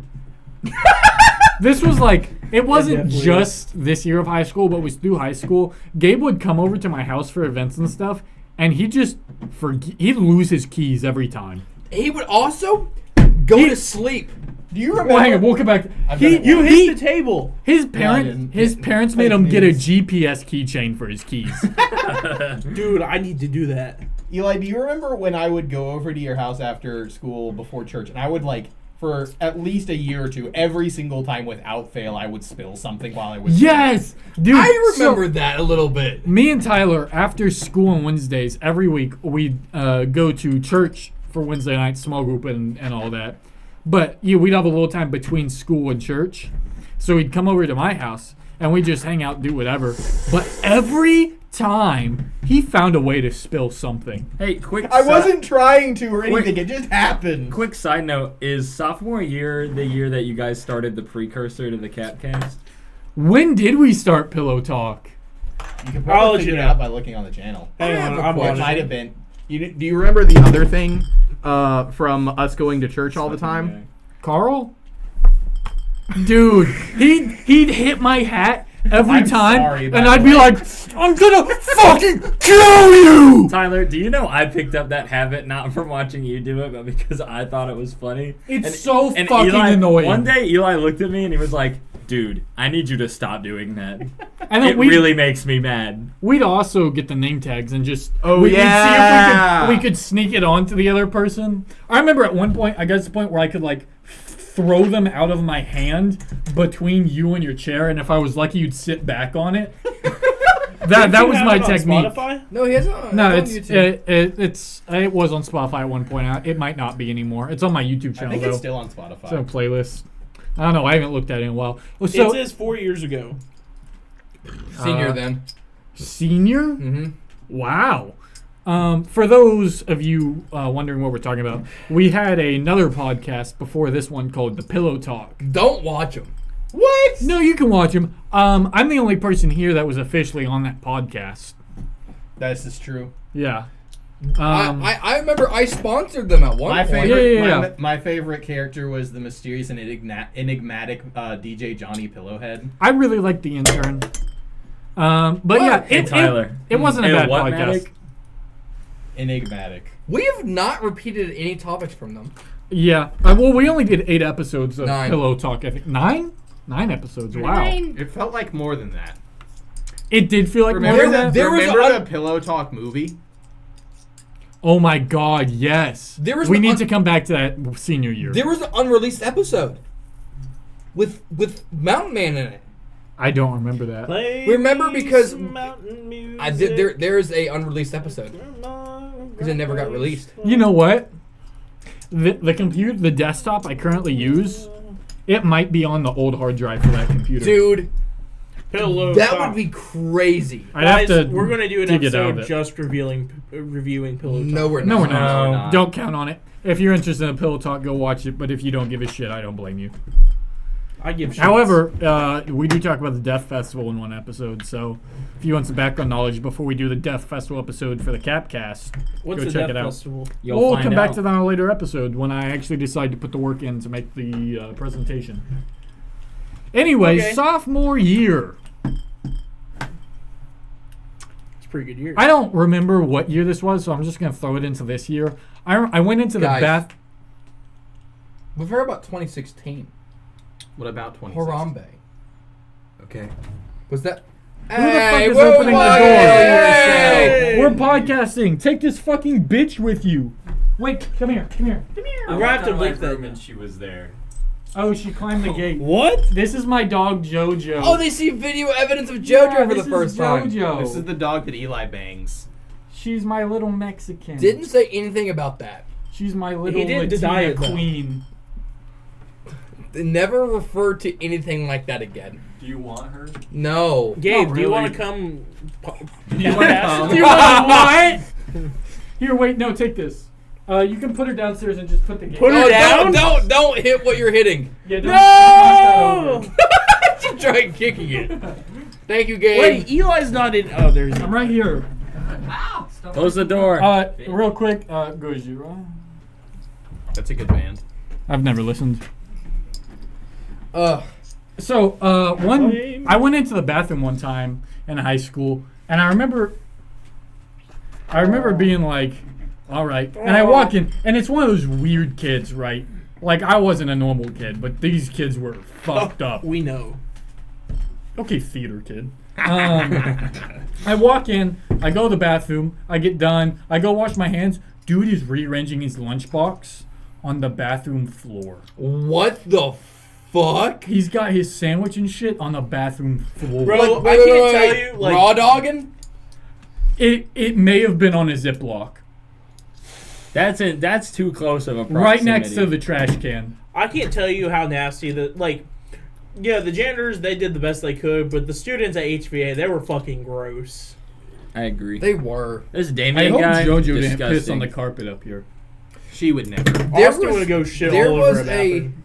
this was like, it wasn't definitely just this year of high school, but it was through high school. Gabe would come over to my house for events and stuff, and he'd lose his keys every time. He would also go to sleep. Do you remember? Well, hang on, we'll come back. I've done it You once. hit the table. His I didn't. parents made Fake him get a news. GPS keychain for his keys. Dude, I need to do that. Eli, do you remember when I would go over to your house after school before church, and I would for at least a year or two, every single time without fail, I would spill something while I was Yes, dude. I so- remember that a little bit. Me and Tyler, after school on Wednesdays, every week we'd go to church for Wednesday night, small group and all that. But yeah, we'd have a little time between school and church. So he'd come over to my house and we'd just hang out, do whatever. But every time he found a way to spill something. Hey, quick. I wasn't trying to or anything. Quick- It just happened. Quick side note: is sophomore year the year that you guys started the precursor to the C.A.P.Cast? When did we start Pillow Talk? You can I'll probably let figure you it know. out by looking on the channel. Hang have on, a I'm Or question. it on might it. have been. Do you remember the other thing from us going to church all the time? Carl? Dude, he'd hit my hat every I'm time, sorry, by and the I'd be way. like, I'm gonna fucking kill you! Tyler, do you know I picked up that habit not from watching you do it, but because I thought it was funny? It's so fucking Eli, annoying. One day, Eli looked at me and he was like, "Dude, I need you to stop doing that. And It then really makes me mad." we'd also get the name tags and just we'd Oh, yeah. see if we could sneak it onto the other person. I remember at one point I got to the point where I could like throw them out of my hand between you and your chair, and if I was lucky, you'd sit back on it. that You was have my it on technique. Spotify? No, he hasn't. No, it's it's on YouTube. it was on Spotify at one point. It might not be anymore. It's on my YouTube I channel think though. it's still on Spotify. It's on a playlist. I don't know. I haven't looked at it in a while. Well, It so says 4 years ago. Senior then. senior. Mm-hmm. Wow. For those of you wondering what we're talking about, we had another podcast before this one called The Pillow Talk. Don't watch him. What? No, you can watch them. I'm the only person here that was officially on that podcast. This is true. Yeah. I remember I sponsored them at one My point. favorite, Yeah. my favorite character was the mysterious and enigmatic DJ Johnny Pillowhead. I really liked the intern. But What? yeah, Hey, Tyler. it wasn't a Hey, bad what, podcast. Matic? Enigmatic. We have not repeated any topics from them. Yeah. Well, we only did 8 episodes of 9. Pillow Talk. I think 9 episodes. Wow. It felt like more than that. It did feel like more Remember, than that. there was remember a- the Pillow Talk movie? Oh my God! Yes. There was we an need un- to come back to that senior year. There was an unreleased episode with Mountain Man in it. I don't remember that. Play Remember me because some mountain music. I did. There is a unreleased episode because it never got released. You know what? The computer, the desktop I currently use, it might be on the old hard drive for that computer. Dude, Pillow that Talk. would be crazy. I'd have Guys, to. we're gonna do an dig it out episode of it. just reviewing Pillow Talk. No, we're not. No, we're not. No. not. Don't count on it. If you're interested in Pillow Talk, go watch it. But if you don't give a shit, I don't blame you. I give shits. However, we do talk about the Death Festival in one episode. So if you want some background knowledge before we do the Death Festival episode for the C.A.P.Cast, what's go the check Death it out. Festival? You'll We'll find come back out. to that on a later episode when I actually decide to put the work in to make the presentation. Anyway, Okay. sophomore year. It's a pretty good year. I don't remember what year this was, so I'm just going to throw it into this year. I went into the Guys. bath. We've heard about 2016. What about 20? Harambe. Okay. Was that? Who the fuck is opening the door? Hey! We're podcasting. Take this fucking bitch with you. Wait, come here. Come here. We're gonna have to bleep that. and she was there. Oh, she climbed the gate. What? This is my dog, JoJo. Oh, they see video evidence of JoJo Yeah, for the this is first time. JoJo. This is the dog that Eli bangs. She's my little Mexican. Didn't say anything about that. She's my little did deny Latina it, though. queen. They never referred to anything like that again. Do you want her? No. Gabe, Not do you want really. to come? You wanna come? You want what? Here, wait, no, take this. You can put her downstairs and just put the gate. Put her Oh, down? don't hit what you're hitting. Yeah, don't No! knock that over. Just try kicking it. Thank you, Gabe. Wait, Eli's not in. Oh, there's. I'm right here. Close the door. Real quick, Gojira. That's a good band. I've never listened. Ugh. So, I went into the bathroom one time in high school, and I remember being like, all right. And I walk in, and it's one of those weird kids, right? Like, I wasn't a normal kid, but these kids were fucked up. We know. Okay, theater kid. I walk in, I go to the bathroom, I get done, I go wash my hands. Dude is rearranging his lunchbox on the bathroom floor. What the fuck? He's got his sandwich and shit on the bathroom floor. Bro, I can't tell you, like- raw dogging? It may have been on a Ziploc. That's too close of a proximity. Right next to the trash can. I can't tell you how nasty the Yeah, the janitors, they did the best they could, but the students at HVA, they were fucking gross. I agree. They were. This I Damien hope guy, JoJo didn't disgusting. piss on the carpet up here. She would never. Austin would go shit all over a bathroom.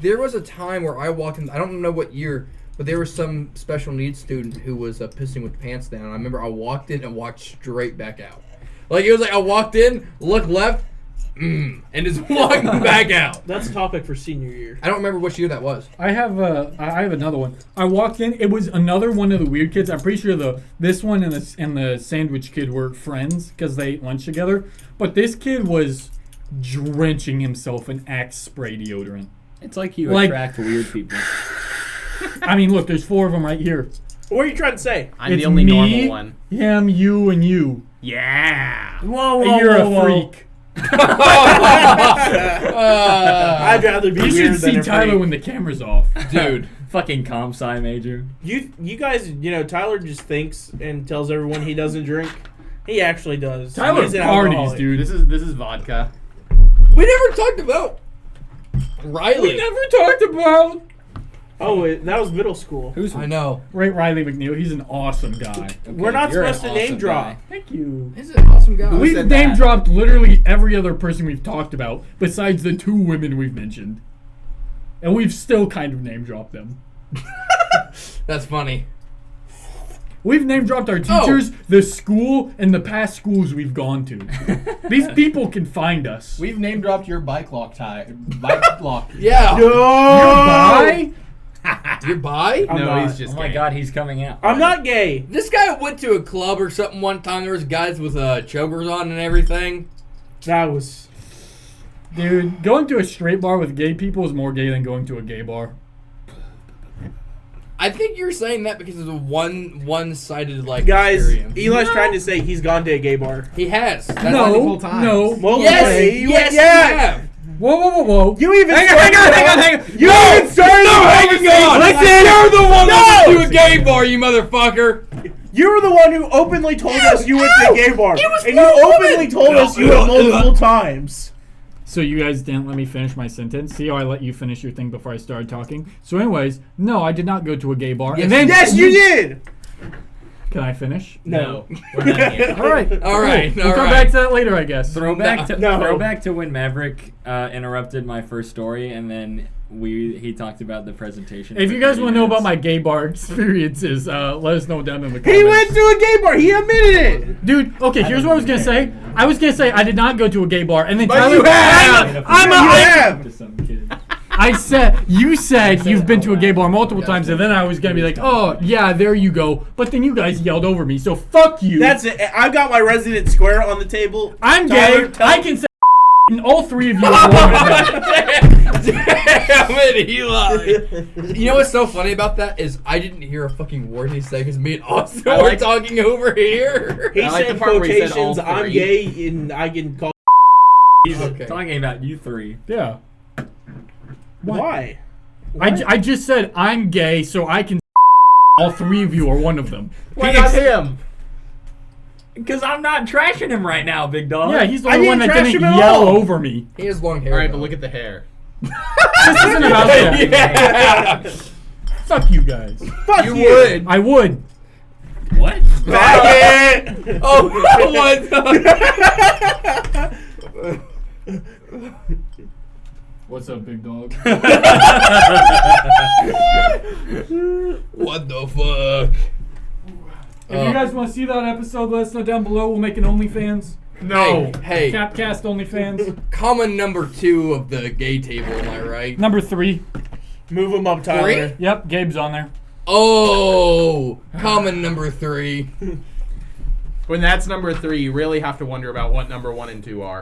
There was a time where I walked in. I don't know what year, but there was some special needs student who was pissing with pants down. I remember I walked in and walked straight back out. Like it was like I walked in, looked left, and just walked back out. That's a topic for senior year. I don't remember which year that was. I have another one. I walked in. It was another one of the weird kids. I'm pretty sure this one and the sandwich kid were friends because they ate lunch together. But this kid was drenching himself in Axe spray deodorant. It's like you Like- attract weird people. I mean, look, there's 4 of them right here. What are you trying to say? I'm It's the only me, normal one. Him, you, and you. Yeah. Whoa, And you're a freak. I'd rather be You weird should than see a Tyler freak. when the camera's off. Dude. Fucking comp sci major. You guys, Tyler just thinks and tells everyone he doesn't drink. He actually does. Tyler He's an parties, alcoholic. dude. This is vodka. We never talked about Riley. We never talked about. Oh, that was middle school. Who's I know. Riley McNeil. He's an awesome guy. We're not you're supposed to an name awesome drop. guy. Thank you. He's an awesome guy. We've said name that? dropped literally every other person we've talked about besides the 2 women we've mentioned. And we've still kind of name dropped them. That's funny. We've name dropped our teachers, the school, and the past schools we've gone to. These people can find us. We've name dropped your bike lock. Yeah. You're bi? You're bi? I'm no, not. he's just Oh my gay. god, he's coming out. I'm not gay. This guy went to a club or something one time. There was guys with chokers on and everything. That was. Dude, going to a straight bar with gay people is more gay than going to a gay bar. I think you're saying that because of the one-sided Guys, experience. Eli's trying to say he's gone to a gay bar. He has. That's No, no. Well, Yes, okay, you yes, went- yeah. you have. Whoa, whoa, whoa, whoa. You even Hang on. You even started Hang on. Listen, You're the one that No! went to a gay bar, you motherfucker. you were the one who openly told us you went to a gay bar, was and you one woman. openly told us you went multiple times. So you guys didn't let me finish my sentence. See how I let you finish your thing before I started talking? So anyways, no, I did not go to a gay bar. Yes, and then Yes, you did. Can I finish? No. We're not here. All right. All right, We'll all come right. back to that later, I guess. Throwback No. to when Maverick interrupted my first story, and then he talked about the presentation. If for you guys 30 want to know about minutes. my gay bar experiences, let us know down in the comments. He went to a gay bar. He admitted it. Dude, okay, here's what I was gonna say. I was gonna say I did not go to a gay bar, and then But Tyler. you have. You have. To some kid. You said you've been to a gay bar multiple Yeah. times, and then I was gonna be like, oh yeah, there you go. But then you guys yelled over me, so fuck you. That's it. I've got my resident square on the table. I'm Tyler, gay. tell- I can say, and all 3 of you are wrong with that. Damn it, Eli. You know what's so funny about that is I didn't hear a fucking word he said because me and Austin I were like- talking over here. He I like said the part where he said all quotations. I'm three. gay, and I can call. He's Okay. talking about you 3. Yeah. What? Why? I just said I'm gay, so I can. All 3 of you are one of them. Why not him? Because I'm not trashing him right now, big dog. Yeah, he's the I only one didn't that trash didn't him at yell all. over me. He has long hair. All right, though. but look at the hair. This isn't about that. Yeah. Fuck you guys. Fuck You you. would. I would. What? Faggot. Oh, What's up, big dog? what the fuck? If you guys want to see that episode, let us know down below. We'll make an OnlyFans. No. Hey, C.A.P.Cast OnlyFans. common number 2 of the gay table, am I right? Number 3. Move him up, Tyler. 3? Yep, Gabe's on there. Oh, common number 3. When that's number 3, you really have to wonder about what number 1 and 2 are.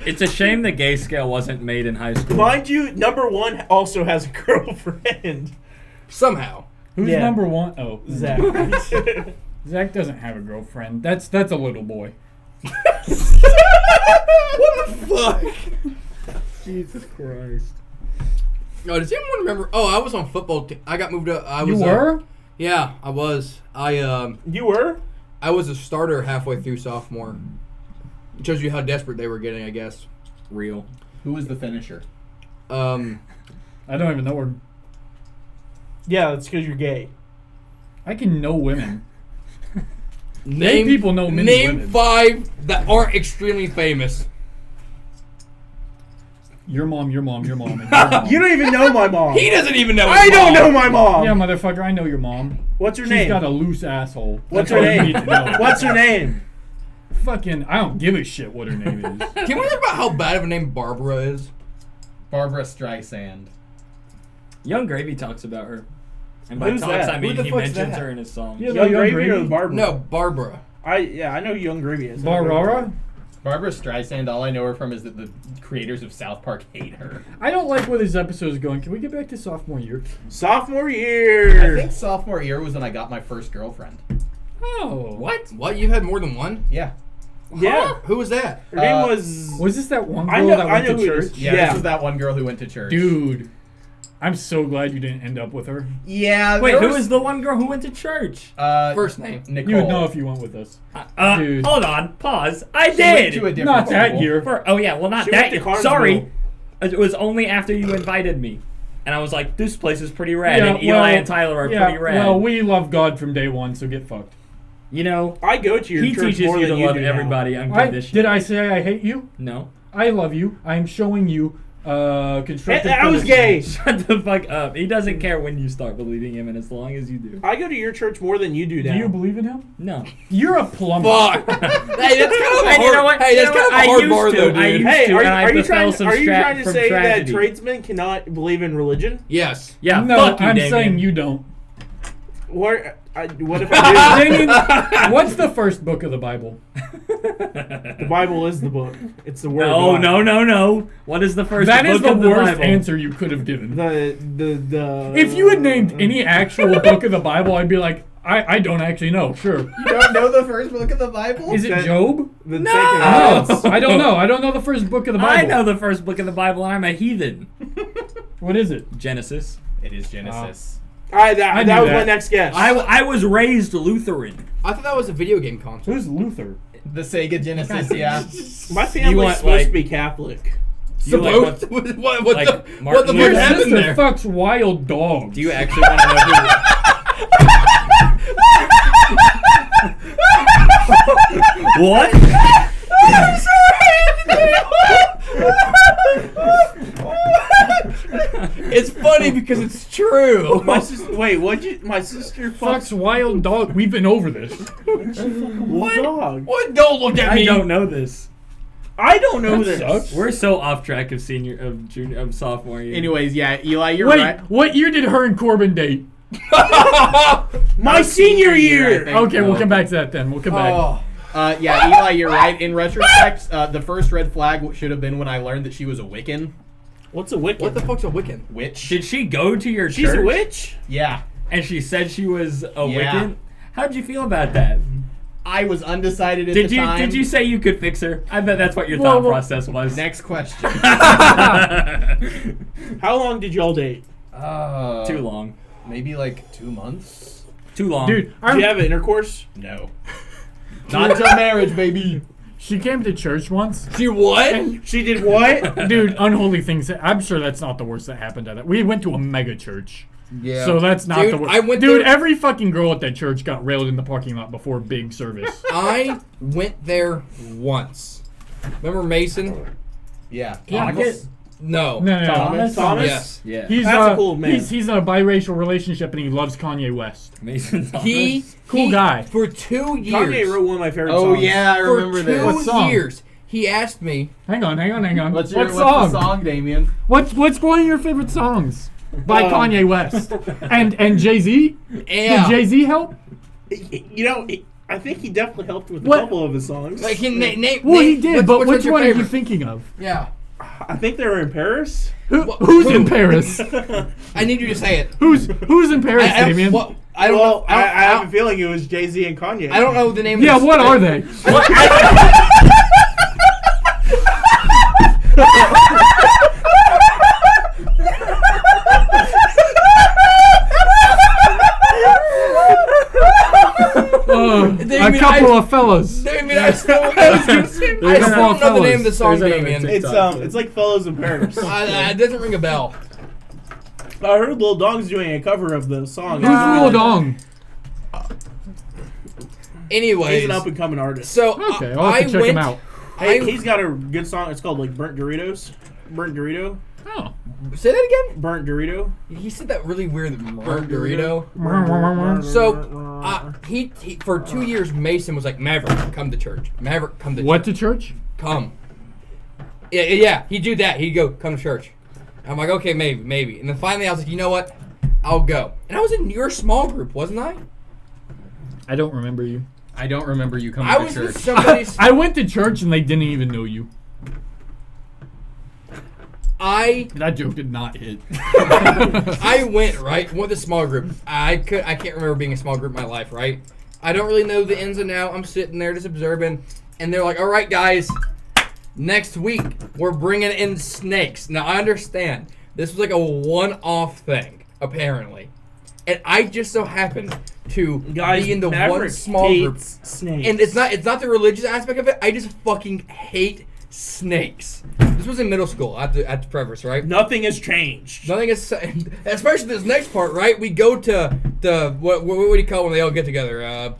It's a shame the gay scale wasn't made in high school. Mind you, number 1 also has a girlfriend. Somehow. Who's Yeah. number 1? Oh, Zach. Zach doesn't have a girlfriend. That's a little boy. What the fuck? Jesus Christ. Oh, does anyone remember? Oh, I was on football team. I got moved up. I You was, were? Yeah, I was. You were? I was a starter halfway through sophomore. It shows you how desperate they were getting, I guess. Real. Who was the finisher? I don't even know her. Yeah, that's because you're gay. I can know women. Name people know men's Name women. 5 that aren't extremely famous. Your mom, and your mom. And your mom. You don't even know my mom. He doesn't even know. His I don't mom. know my mom. Yeah, motherfucker, I know your mom. What's her She's name? got a loose asshole. What's That's her all you name? need to know. What's her name? Fucking, I don't give a shit what her name is. Can we talk about how bad of a name Barbara is? Barbara Streisand. Young Gravy talks about her. And by Who's talks, that? I mean Who the he fuck's mentions that? her in his song. Yeah, Young Young Gravy Gravy? or Barbara? No, Barbara. I know who Young Gravy is. Barbara? Barbara Streisand, all I know her from is that the creators of South Park hate her. I don't like where this episode is going. Can we get back to sophomore year? Sophomore I year. think sophomore year was when I got my first girlfriend. Oh. What? What? You had more than one? Yeah. Yeah. Who was that? Her name was. Was this that one girl I know- that I went know to who it is. church? Yeah, Yeah. this was that one girl who went to church. Dude, I'm so glad you didn't end up with her. Yeah. Wait, there who was was the one girl who went to church? First name. Nicole. You would know if you went with us. Dude. Hold on, pause. I She went did. to a different Not that school. year. Oh yeah, well not She that went to year. Carnesville. Sorry, it was only after you invited me, and I was like, this place is pretty rad, and Eli and Tyler are pretty rad. Well, we love God from day one, so get fucked. You know, I go to your he church teaches more you to than you love do now. everybody unconditionally. Did I say I hate you? No. I love you. I'm showing you constructive I was gay. Shut the fuck up. He doesn't care when you start believing him, and as long as you do. I go to your church more than you do now. Do you believe in him? No. You're a plumber. Fuck. Hey, that's kind of a Hey, hard, you know what? Hey, You that's know kind of what? a hard I bar, used though, to. I dude. used Hey, to, and I are you befell trying? some Are you trying to from say tragedy. that tradesmen cannot believe in religion? Yes. Yeah, No, fuck you, I'm Damien. saying you don't. What if I do? Damien, what's the first book of the Bible? The Bible is the book. It's the word. No, of God. no. What is the first That book is the of the worst Bible? answer you could have given. The. If you had named any actual book of the Bible, I'd be like, I don't actually know. Sure. You don't know the first book of the Bible? Is it That- Job? The No! No, I don't know. I don't know the first book of the I Bible. know the first book of the Bible, and I'm a heathen. What is it? Genesis. It is Genesis. Alright, I that knew was that. my next guess. I was raised Lutheran. I thought that was a video game console. Who's Luther? The Sega Genesis, yeah. My family's want, supposed like- to be Catholic. Do you like Supposed what, to? What like the? Martin What the Your fuck happened sister there? fucks wild dogs. do you actually want to know who? What? It's funny because it's true. My sister. Wait, what'd you? My sister fucks wild dog? We've been over this. What dog? What? Don't look at I me. don't know this. I don't know That this. sucks. We're so off track of sophomore year. Anyways, yeah, Eli, you're Wait, right. what year did her and Corbin date? My senior I year. think. Okay, we'll come back to that then. We'll come back. Oh. Yeah, Eli, you're right. In retrospect, the first red flag should have been when I learned that she was a Wiccan. What's a Wiccan? What the fuck's a Wiccan? Witch. Did she go to your She's church? a witch. Yeah. And she said she was a Yeah. Wiccan? How'd you feel about that? I was undecided at Did the you time. did you say you could fix her? I bet that's what your Well, thought well- process was. Next question. How long did y'all date? Too long. Maybe like 2 months? Too long. Dude, Did you have intercourse? No. Not until marriage, baby. she came to church once. She what? She did what? Dude, unholy things. I'm sure that's not the worst that happened at that. We went to a mega church. Yeah. So that's not Dude, the worst. I went Dude, there- every fucking girl at that church got railed in the parking lot before big service. I went there once. Remember Mason? Yeah. Pocket? No. No. Thomas? Yes. Yeah. He's That's a cool man. He's in a biracial relationship and he loves Kanye West. Mason Thomas. Cool he- guy. For 2 years. Kanye wrote one of my favorite Oh, songs. yeah, I For remember 2 this. What song? years. He asked me. Hang on. What's What the song? song, Damien? What's one of your favorite songs by Um, Kanye West? and Jay-Z? Yeah. Did Jay-Z help? You know, I think he definitely helped with a What? couple of his songs. Like, name. Well, he did, but what's which your one are you favorite? thinking of? Yeah. I think they were in Paris. Who's in Paris? I need you to say it. Who's in Paris, I don't, Damien? what, I don't Well, know. I have a feeling it was Jay-Z and Kanye. I don't know the name Yeah, of the what are they? A couple of fellas. Damien, I still don't know the name of the song, There's another Damien. TikTok. It's like Fellows in Paris. It doesn't ring a bell. I heard Lil Dong's doing a cover of the song. Who's Lil Dong? Anyways, He's an up and coming artist. so Okay, I'll have to check him out. Hey, he's got a good song. It's called like Burnt Doritos. Burnt Dorito. Oh. Say that again. Burnt Dorito. He said that really weird burnt Dorito. Dorito. So he for 2 years, Mason was like, Maverick, come to church. Maverick, come to What church. to church? Come. Yeah, he'd do that. He'd go, come to church. I'm like, okay, maybe. And then finally I was like, you know what? I'll go. And I was in your small group, wasn't I? I don't remember you. I don't remember you coming I to was church. with somebody's... I went to church and they didn't even know you. That joke did not hit. I went, right? Went to small group. I can't remember being a small group in my life, right? I don't really know the ins and outs. I'm sitting there just observing. And they're like, all right, guys, next week we're bringing in snakes. Now, I understand. This was like a one-off thing, apparently. And I just so happened to be in the one small group. Snakes. And it's not the religious aspect of it. I just fucking hate snakes. This was in middle school at the preface, right? Nothing has changed. Nothing is, especially this next part, right? We go to the what do you call when they all get together?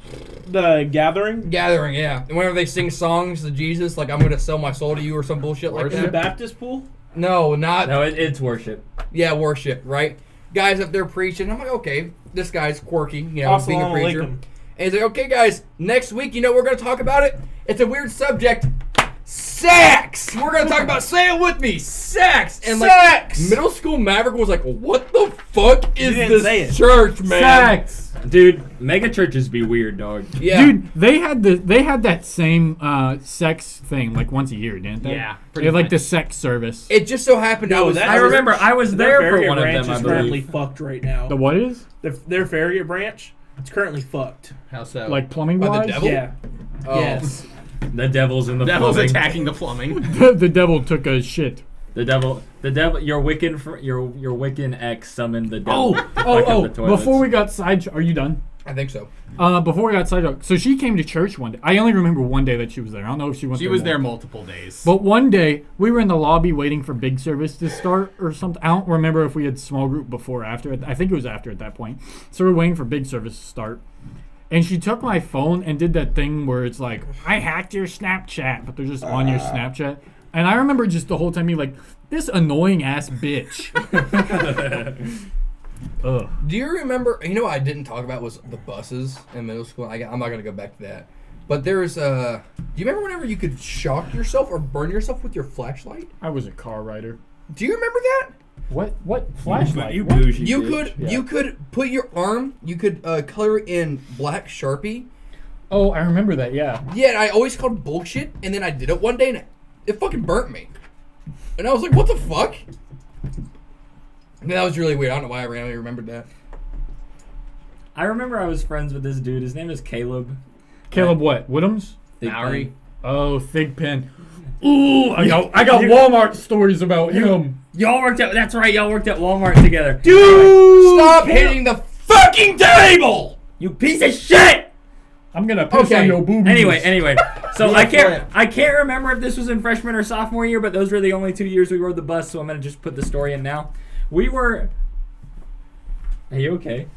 The gathering. Gathering, yeah. And whenever they sing songs to Jesus, like I'm gonna sell my soul to you or some bullshit like In the that. Baptist pool. No, not. No, it's worship. Yeah, worship, right? Guys up there preaching. I'm like, okay, this guy's quirky, you know, being a Assalamu preacher. alaikum. And he's like, okay, guys, next week, you know, we're gonna talk about it. It's a weird subject. Sex! We're gonna talk about, say it with me, sex! And like, Sex! middle school Maverick was like, what the fuck is didn't say this it. church, man? Sex! Dude, mega churches be weird, dog. Yeah. Dude, they had that same sex thing like once a year, didn't they? Yeah, They pretty had like much. the sex service. It just so happened No, I remember I was there Their for Farragut one of branch them, I is currently believe. fucked right now. The what is? Their Farragut branch, it's currently fucked. How so? Like plumbing By the wise? devil? Yeah. Oh. Yes. The devil's in the Devil's plumbing. attacking the plumbing. The devil took a shit. The devil, your Wiccan ex summoned the devil. to fuck up Oh, the toilets. before we got sidetracked, are you done? I think so. Before we got sidetracked, so she came to church one day. I only remember one day that she was there. I don't know if she went She there was more. there multiple days. But one day, we were in the lobby waiting for big service to start or something. I don't remember if we had small group before or after. I think it was after at that point. So we were waiting for big service to start. And she took my phone and did that thing where it's like, I hacked your Snapchat, but they're just on your Snapchat. And I remember just the whole time being like, this annoying ass bitch. Ugh. Do you remember? You know what I didn't talk about was the buses in middle school. I'm not gonna go back to that. But there's do you remember whenever you could shock yourself or burn yourself with your flashlight? I was a car rider. Do you remember that? What flashlight? You What? bougie You bitch. could you could put your arm. You could color it in black Sharpie. Oh, I remember that. Yeah. Yeah, and I always called bullshit. And then I did it one day, and it fucking burnt me. And I was like, what the fuck? And that was really weird. I don't know why I randomly remembered that. I remember I was friends with this dude. His name is Caleb. Caleb, what? Woodhams? Maori. Oh, Thigpen. Ooh, I got Walmart stories about him. Y'all worked at. That's right. Y'all worked at Walmart together. Dude! Stop hitting the fucking table! You piece of shit. I'm gonna piss Okay. on your boobies. Anyway. So Yeah, I go can't. ahead. I can't remember if this was in freshman or sophomore year, but those were the only 2 years we rode the bus. So I'm gonna just put the story in now. We were. Are you okay?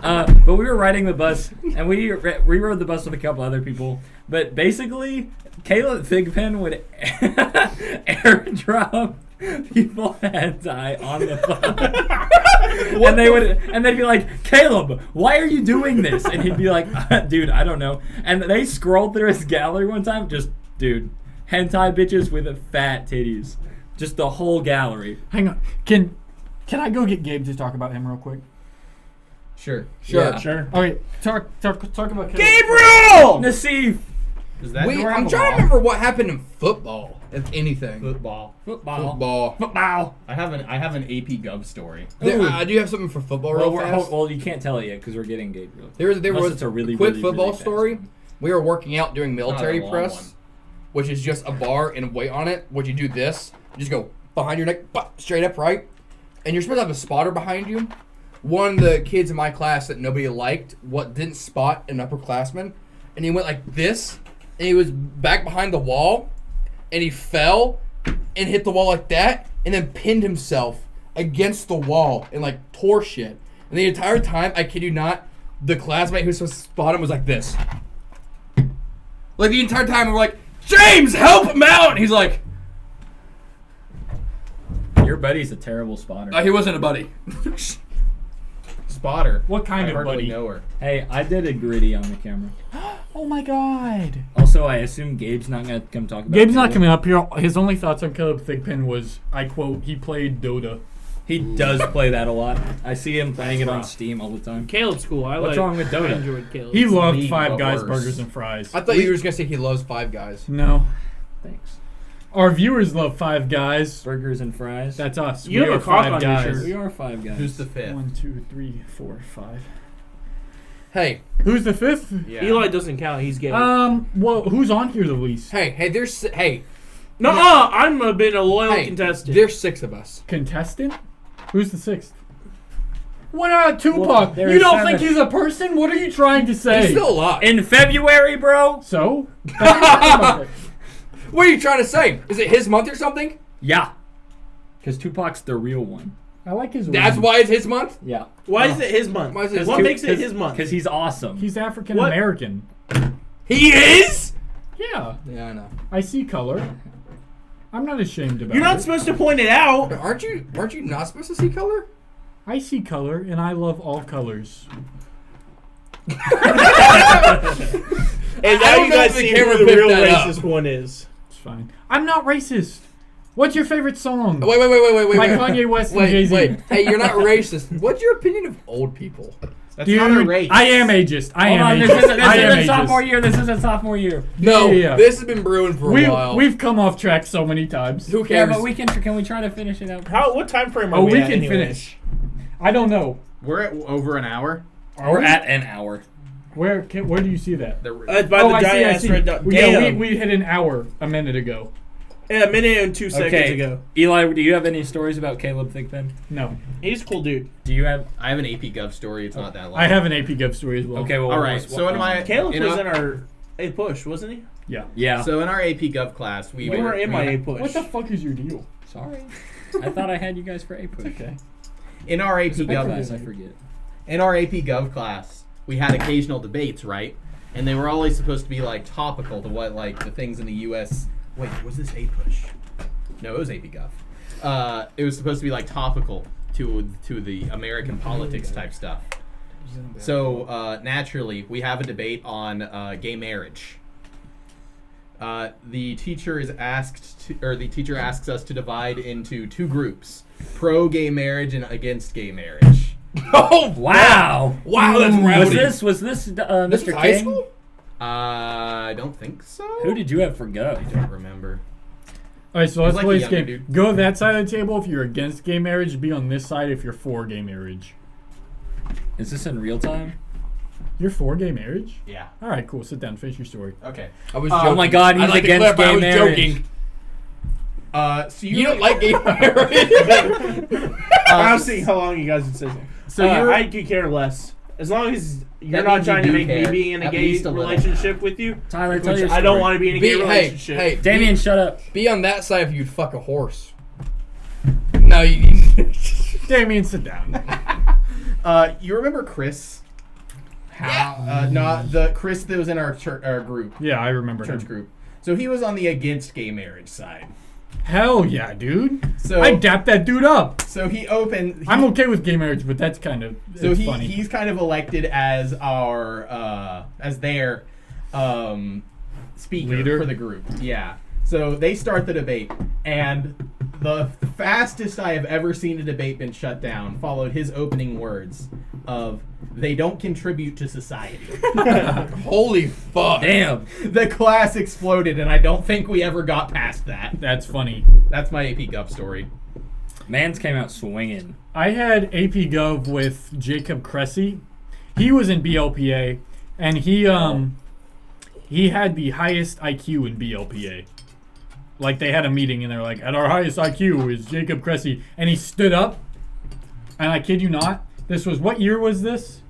But we were riding the bus, and we rode the bus with a couple other people. But basically, Caleb Thigpen would airdrop people hentai on the phone, and they'd be like, "Caleb, why are you doing this?" And he'd be like, "Dude, I don't know." And they scrolled through his gallery one time, just dude, hentai bitches with fat titties, just the whole gallery. Hang on. Can I go get Gabe to talk about him real quick? Sure. Sure. Sure. Okay, talk about Caleb. Gabriel! Nassif. Is that Wait, where I'm I'm trying to remember what happened in football, if anything. Football. Football. I have an AP Gov story. I do have something for football real fast. Well, you can't tell it yet because we're getting Gabriel. There Unless was it's a really, quick really, football really fast story. one. We were working out doing military long press, one. which is just a bar and weight on it. Would you do this? You just go behind your neck, straight up, right? And you're supposed to have a spotter behind you. One of the kids in my class that nobody liked, didn't spot an upperclassman, and he went like this, and he was back behind the wall, and he fell and hit the wall like that, and then pinned himself against the wall and like tore shit. And the entire time, I kid you not, the classmate who was supposed to spot him was like this. Like the entire time, we're like, James, help him out! And he's like, Your buddy's a terrible spotter. he wasn't a buddy. spotter. What kind I of hardly buddy? know her. Hey, I did a gritty on the camera. Oh my god. Also, I assume Gabe's not gonna come talk about. Gabe's not Caleb. coming up here. His only thoughts on Caleb Thigpen was, I quote, he played Dota. He does play that a lot. I see him playing it on rough. Steam all the time. Caleb's cool. What's wrong with Dota? I enjoyed Caleb. He loved me, Five but Guys worse. burgers and fries. I thought you were just gonna say he loves Five Guys. No. Thanks. Our viewers love Five Guys. Burgers and fries. That's us. You We have are a cock Five on your Guys. shirt. We are Five Guys. Who's the fifth? 1, 2, 3, 4, 5. Hey, Who's the fifth? Yeah. Eli doesn't count. He's gay. Well, who's on here the least? No, I'm been a loyal hey, contestant. there's 6 of us. Contestant? Who's the sixth? What about Tupac? Well, there you are don't 7. think he's a person? What are you trying to say? He's still alive. In February, bro. So? What are you trying to say? Is it his month or something? Yeah. Because Tupac's the real one. I like his That's ring. why it's his month? Yeah. Why is it his month? Why is it What his- makes it his month? Because he's awesome. He's African American. He is? Yeah. Yeah, I know. I see color. I'm not ashamed about You're not it. supposed to point it out. Aren't you not supposed to see color? I see color, and I love all colors. And I now don't you know guys if the see camera who the picked real that up. racist one is. It's fine. I'm not racist. What's your favorite song? Wait. Like Kanye West and Wait, Jay-Z. wait. Hey, you're not racist. What's your opinion of old people? That's not a Dude, race. I am ageist. I Hold am on, ageist. this I am isn't sophomore ageist. year. This isn't sophomore year. No, Yeah. this has been brewing for a while. We've come off track so many times. Who Yeah, cares? but we can we try to finish it out? What time frame are Oh, we we at can anyway? finish. I don't know. We're at over an hour. We're at an hour. Where do you see that? It's by the I giant ass see. red dot. Yeah, Damn. we hit an hour a minute ago. Yeah, a minute and 2 seconds ago. Eli, do you have any stories about Caleb Thigpen? No. He's a cool dude. Do you have? I have an AP Gov story. It's not that long. I have an AP Gov story as well. Okay, well, All right. So in my Caleb in was our- in our A push, wasn't he? Yeah. Yeah. So in our AP Gov class, we We were in my A What push. the fuck is your deal? Sorry. I thought I had you guys for A push. Okay. in our AP Spec Gov class, I forget. in our AP Gov class, we had occasional debates, right? And they were always supposed to be like topical to what like the things in the U.S. Wait, was this A push? No, it was AP Gov. It was supposed to be like topical to the American politics type stuff. So naturally, we have a debate on gay marriage. The teacher the teacher asks us to divide into 2 groups: pro gay marriage and against gay marriage. Oh Wow. wow, that's rowdy. Was this This Mr. is King? high school? I don't think so. Who did you have for go? I don't remember. All right, so He's let's like play a this younger game. dude. Go that side of the table if you're against gay marriage. Be on this side if you're for gay marriage. Is this in real time? You're for gay marriage? Yeah. All right, cool. Sit down. Finish your story. Okay. I was Oh joking. my God, he's I'd like to against clarify, I gay was marriage. joking. So You don't like gay marriage? I'll see how long you guys would say. So you're I could care less. As long as you're That not means you trying to do make me care. be in a At gay least a little. relationship with you. Tyler, tell Which your I story. don't want to be in a gay relationship. hey, Damien, shut up. be on that side if you'd fuck a horse. No, you. Damien, sit down. you remember Chris? How? Not the Chris that was in our group, Yeah, I remember church him. group. So he was on the against gay marriage side. Hell yeah, dude. So I dapped that dude up. so he opened. I'm okay with gay marriage, but that's kind of So funny. he's kind of elected as our as their speaker Leader? for the group. Yeah. So they start the debate, and the fastest I have ever seen a debate been shut down followed his opening words of "They don't contribute to society." Holy fuck. Damn. The class exploded, and I don't think we ever got past that. That's funny. That's my AP Gov story. Mans came out swinging. I had AP Gov with Jacob Cressy. He was in BLPA, and he had the highest IQ in BLPA. Like, they had a meeting, and they're like, at our highest IQ is Jacob Cressy. And he stood up, and I kid you not, this was, what year was this?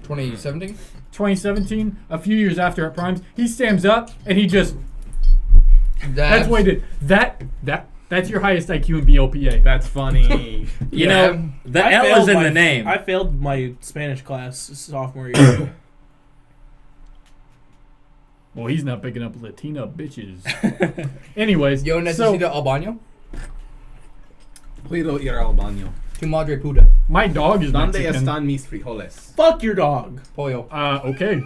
2017? 2017, a few years after at Primes. He stands up, and he just, that's what he did. That's your highest IQ in BLPA. That's funny. You Yeah. know, the I L failed is in my- the name. I failed my Spanish class sophomore year. Well, he's not picking up Latina bitches. Anyways, Yo so necesito al baño? Puedo ir al baño. Tu madre puta. My dog is Donde Mexican. están mis frijoles? Fuck your dog. Pollo. Okay.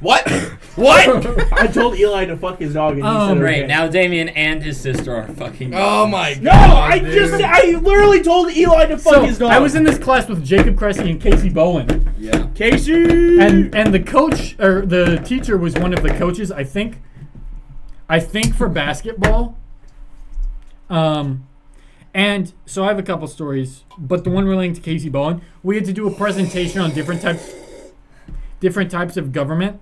What? What? I told Eli to fuck his dog, and he said Great. okay. Now Damien and his sister are fucking. Oh my No, god. I literally told Eli to fuck So his dog. I was in this class with Jacob Cressy and Casey Bowen, Yeah. Casey. and the coach or the teacher was one of the coaches. I think for basketball. And so I have a couple stories, but the one relating to Casey Bowen, we had to do a presentation on different types of government.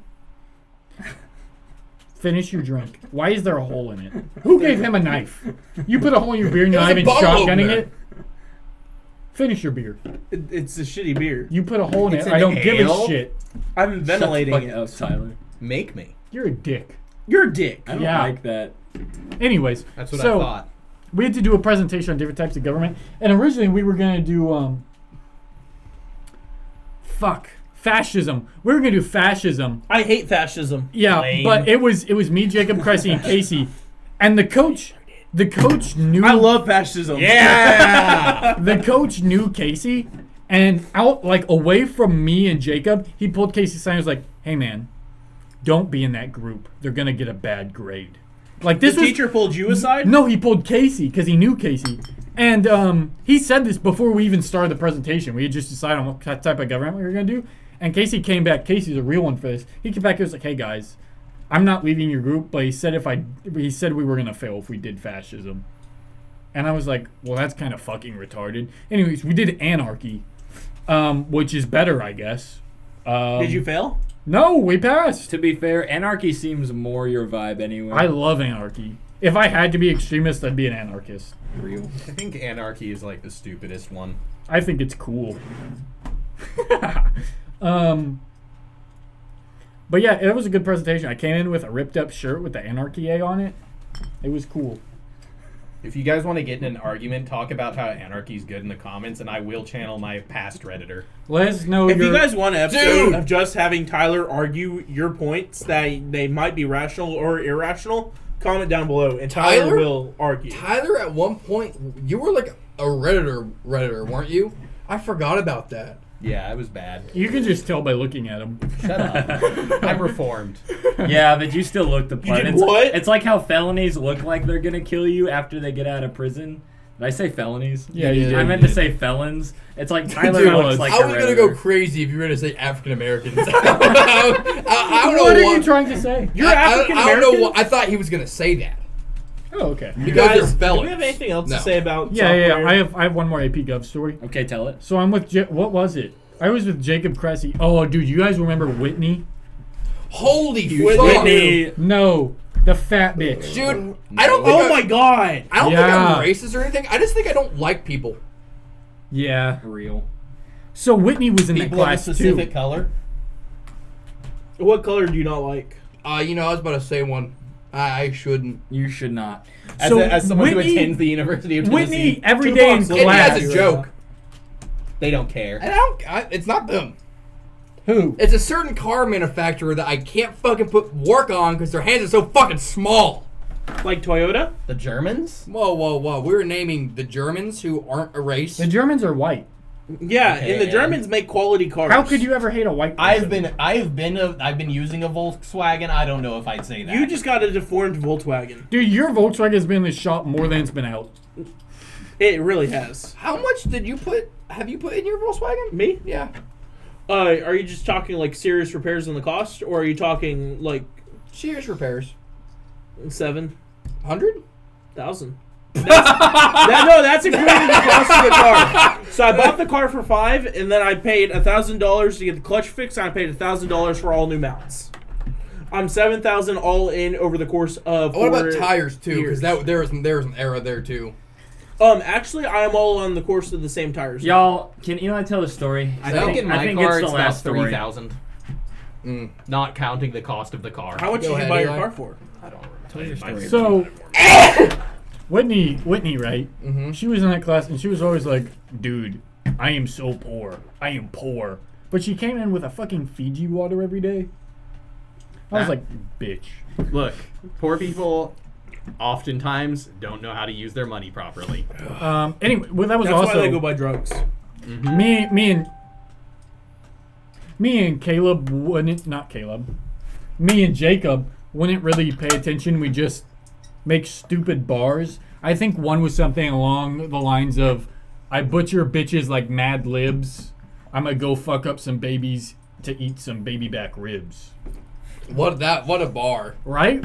Finish your drink. Why is there a hole in it? Who gave him a knife? You put a hole in your beer and you're It not was a even bottle shotgunning opener. it? Finish your beer. It's a shitty beer. You put a hole in It's it. an I don't give a ale? shit. I'm ventilating Shut the it. fuck up, Tyler. Make me. You're a dick. You're a dick. I don't Yeah. like that. Anyways, That's what so I thought. we had to do a presentation on different types of government, and originally we were gonna do fascism. We were gonna do fascism. I hate fascism. Yeah, Lame. but it was me, Jacob Cressy, and Casey, and the coach knew. I love fascism. Yeah. The coach knew Casey, and out like away from me and Jacob, he pulled Casey aside and was like, "Hey man, don't be in that group. They're gonna get a bad grade." Like The this was teacher pulled you aside? no, he pulled Casey because he knew Casey, and he said this before we even started the presentation. We had just decided on what type of government we were gonna do, and Casey came back. Casey's a real one for this. He came back and was like, "Hey guys, I'm not leaving your group," but he said he said we were gonna fail if we did fascism, and I was like, "Well, that's kind of fucking retarded." Anyways, we did anarchy, which is better, I guess. Did you fail? No, we passed. To be fair, anarchy seems more your vibe anyway. I love anarchy. If I had to be extremist, I'd be an anarchist. Real. I think anarchy is like the stupidest one. I think it's cool. But yeah, it was a good presentation. I came in with a ripped up shirt with the Anarchy A on it. It was cool. If you guys want to get in an argument, talk about how anarchy is good in the comments, and I will channel my past Redditor. Let us know If your... you guys want an episode Dude! of just having Tyler argue your points that they might be rational or irrational, comment down below, and Tyler Tyler? will argue. Tyler, at one point, you were like a Redditor, weren't you? I forgot about that. Yeah, it was bad. You can just tell by looking at him. Shut up. I'm reformed. Yeah, but you still look the part. did It's, what? It's like how felonies look like they're gonna kill you after they get out of prison. Did I say felonies? Yeah, you did. I meant to say felons. It's like Tyler Dude, looks like I a was gonna go Redditor. crazy if you were gonna say African Americans. I don't know What are what. you trying to say? You're I African don't know American? what. I thought he was gonna say that Oh, okay. because Guys, they're felons. do we have anything else No. to say about Yeah. software? I have one more AP Gov story. Okay, tell it. So I'm with... what was it? I was with Jacob Cressy. Oh, dude, you guys remember Whitney? Holy fuck, Whitney. No. The fat bitch. dude! I don't think. Oh my god! I don't Yeah. think I'm racist or anything. I just think I don't like people. Yeah. Real. So Whitney was in that People of a class specific too. color. What color do you not like? I was about to say one. I shouldn't. You should not. So as someone who Whitney- attends the University of Tennessee, Whitney, every day in Tupac It class. as a joke. they don't care. And I don't. It's not them. Who? It's a certain car manufacturer that I can't fucking put work on because their hands are so fucking small. Like Toyota? The Germans? Whoa. We were naming the Germans who aren't a race. The Germans are white. Yeah, Okay, and the and- Germans make quality cars. How could you ever hate a white person? I've been using a Volkswagen. I don't know if I'd say that. You just got a deformed Volkswagen. Dude, your Volkswagen has been in the shop more than it's been out. It really has. How much did you put? Have you put in your Volkswagen? Me? Yeah. Are you just talking like serious repairs on the cost, or are you talking like Serious repairs. 7,000? 100? That's including the cost of the car. So I bought the car for $5,000, and then I paid $1,000 to get the clutch fixed, and I paid $1,000 for all new mounts. I'm $7,000 all in over the course of. What about 4 tires too? years. Because there was an error there too. Actually, I am all on the course of the same tires. Y'all, can Eli tell the story? I think in my car it's it's the about last story. 3,000. Not counting the cost of the car. How much Go did you ahead, buy your Eli. car for? I don't remember. So, Whitney, right? Mm-hmm. She was in that class, and she was always like, dude, I am so poor. I am poor. But she came in with a fucking Fiji water every day. I was Ah. like, bitch. Look, poor people oftentimes don't know how to use their money properly. Anyway, well, that was That's also why they go buy drugs. me and Caleb wouldn't, not Caleb. Me and Jacob wouldn't really pay attention. We just make stupid bars. I think one was something along the lines of, I butcher bitches like Mad Libs. I'm gonna go fuck up some babies to eat some baby back ribs. What a bar. Right?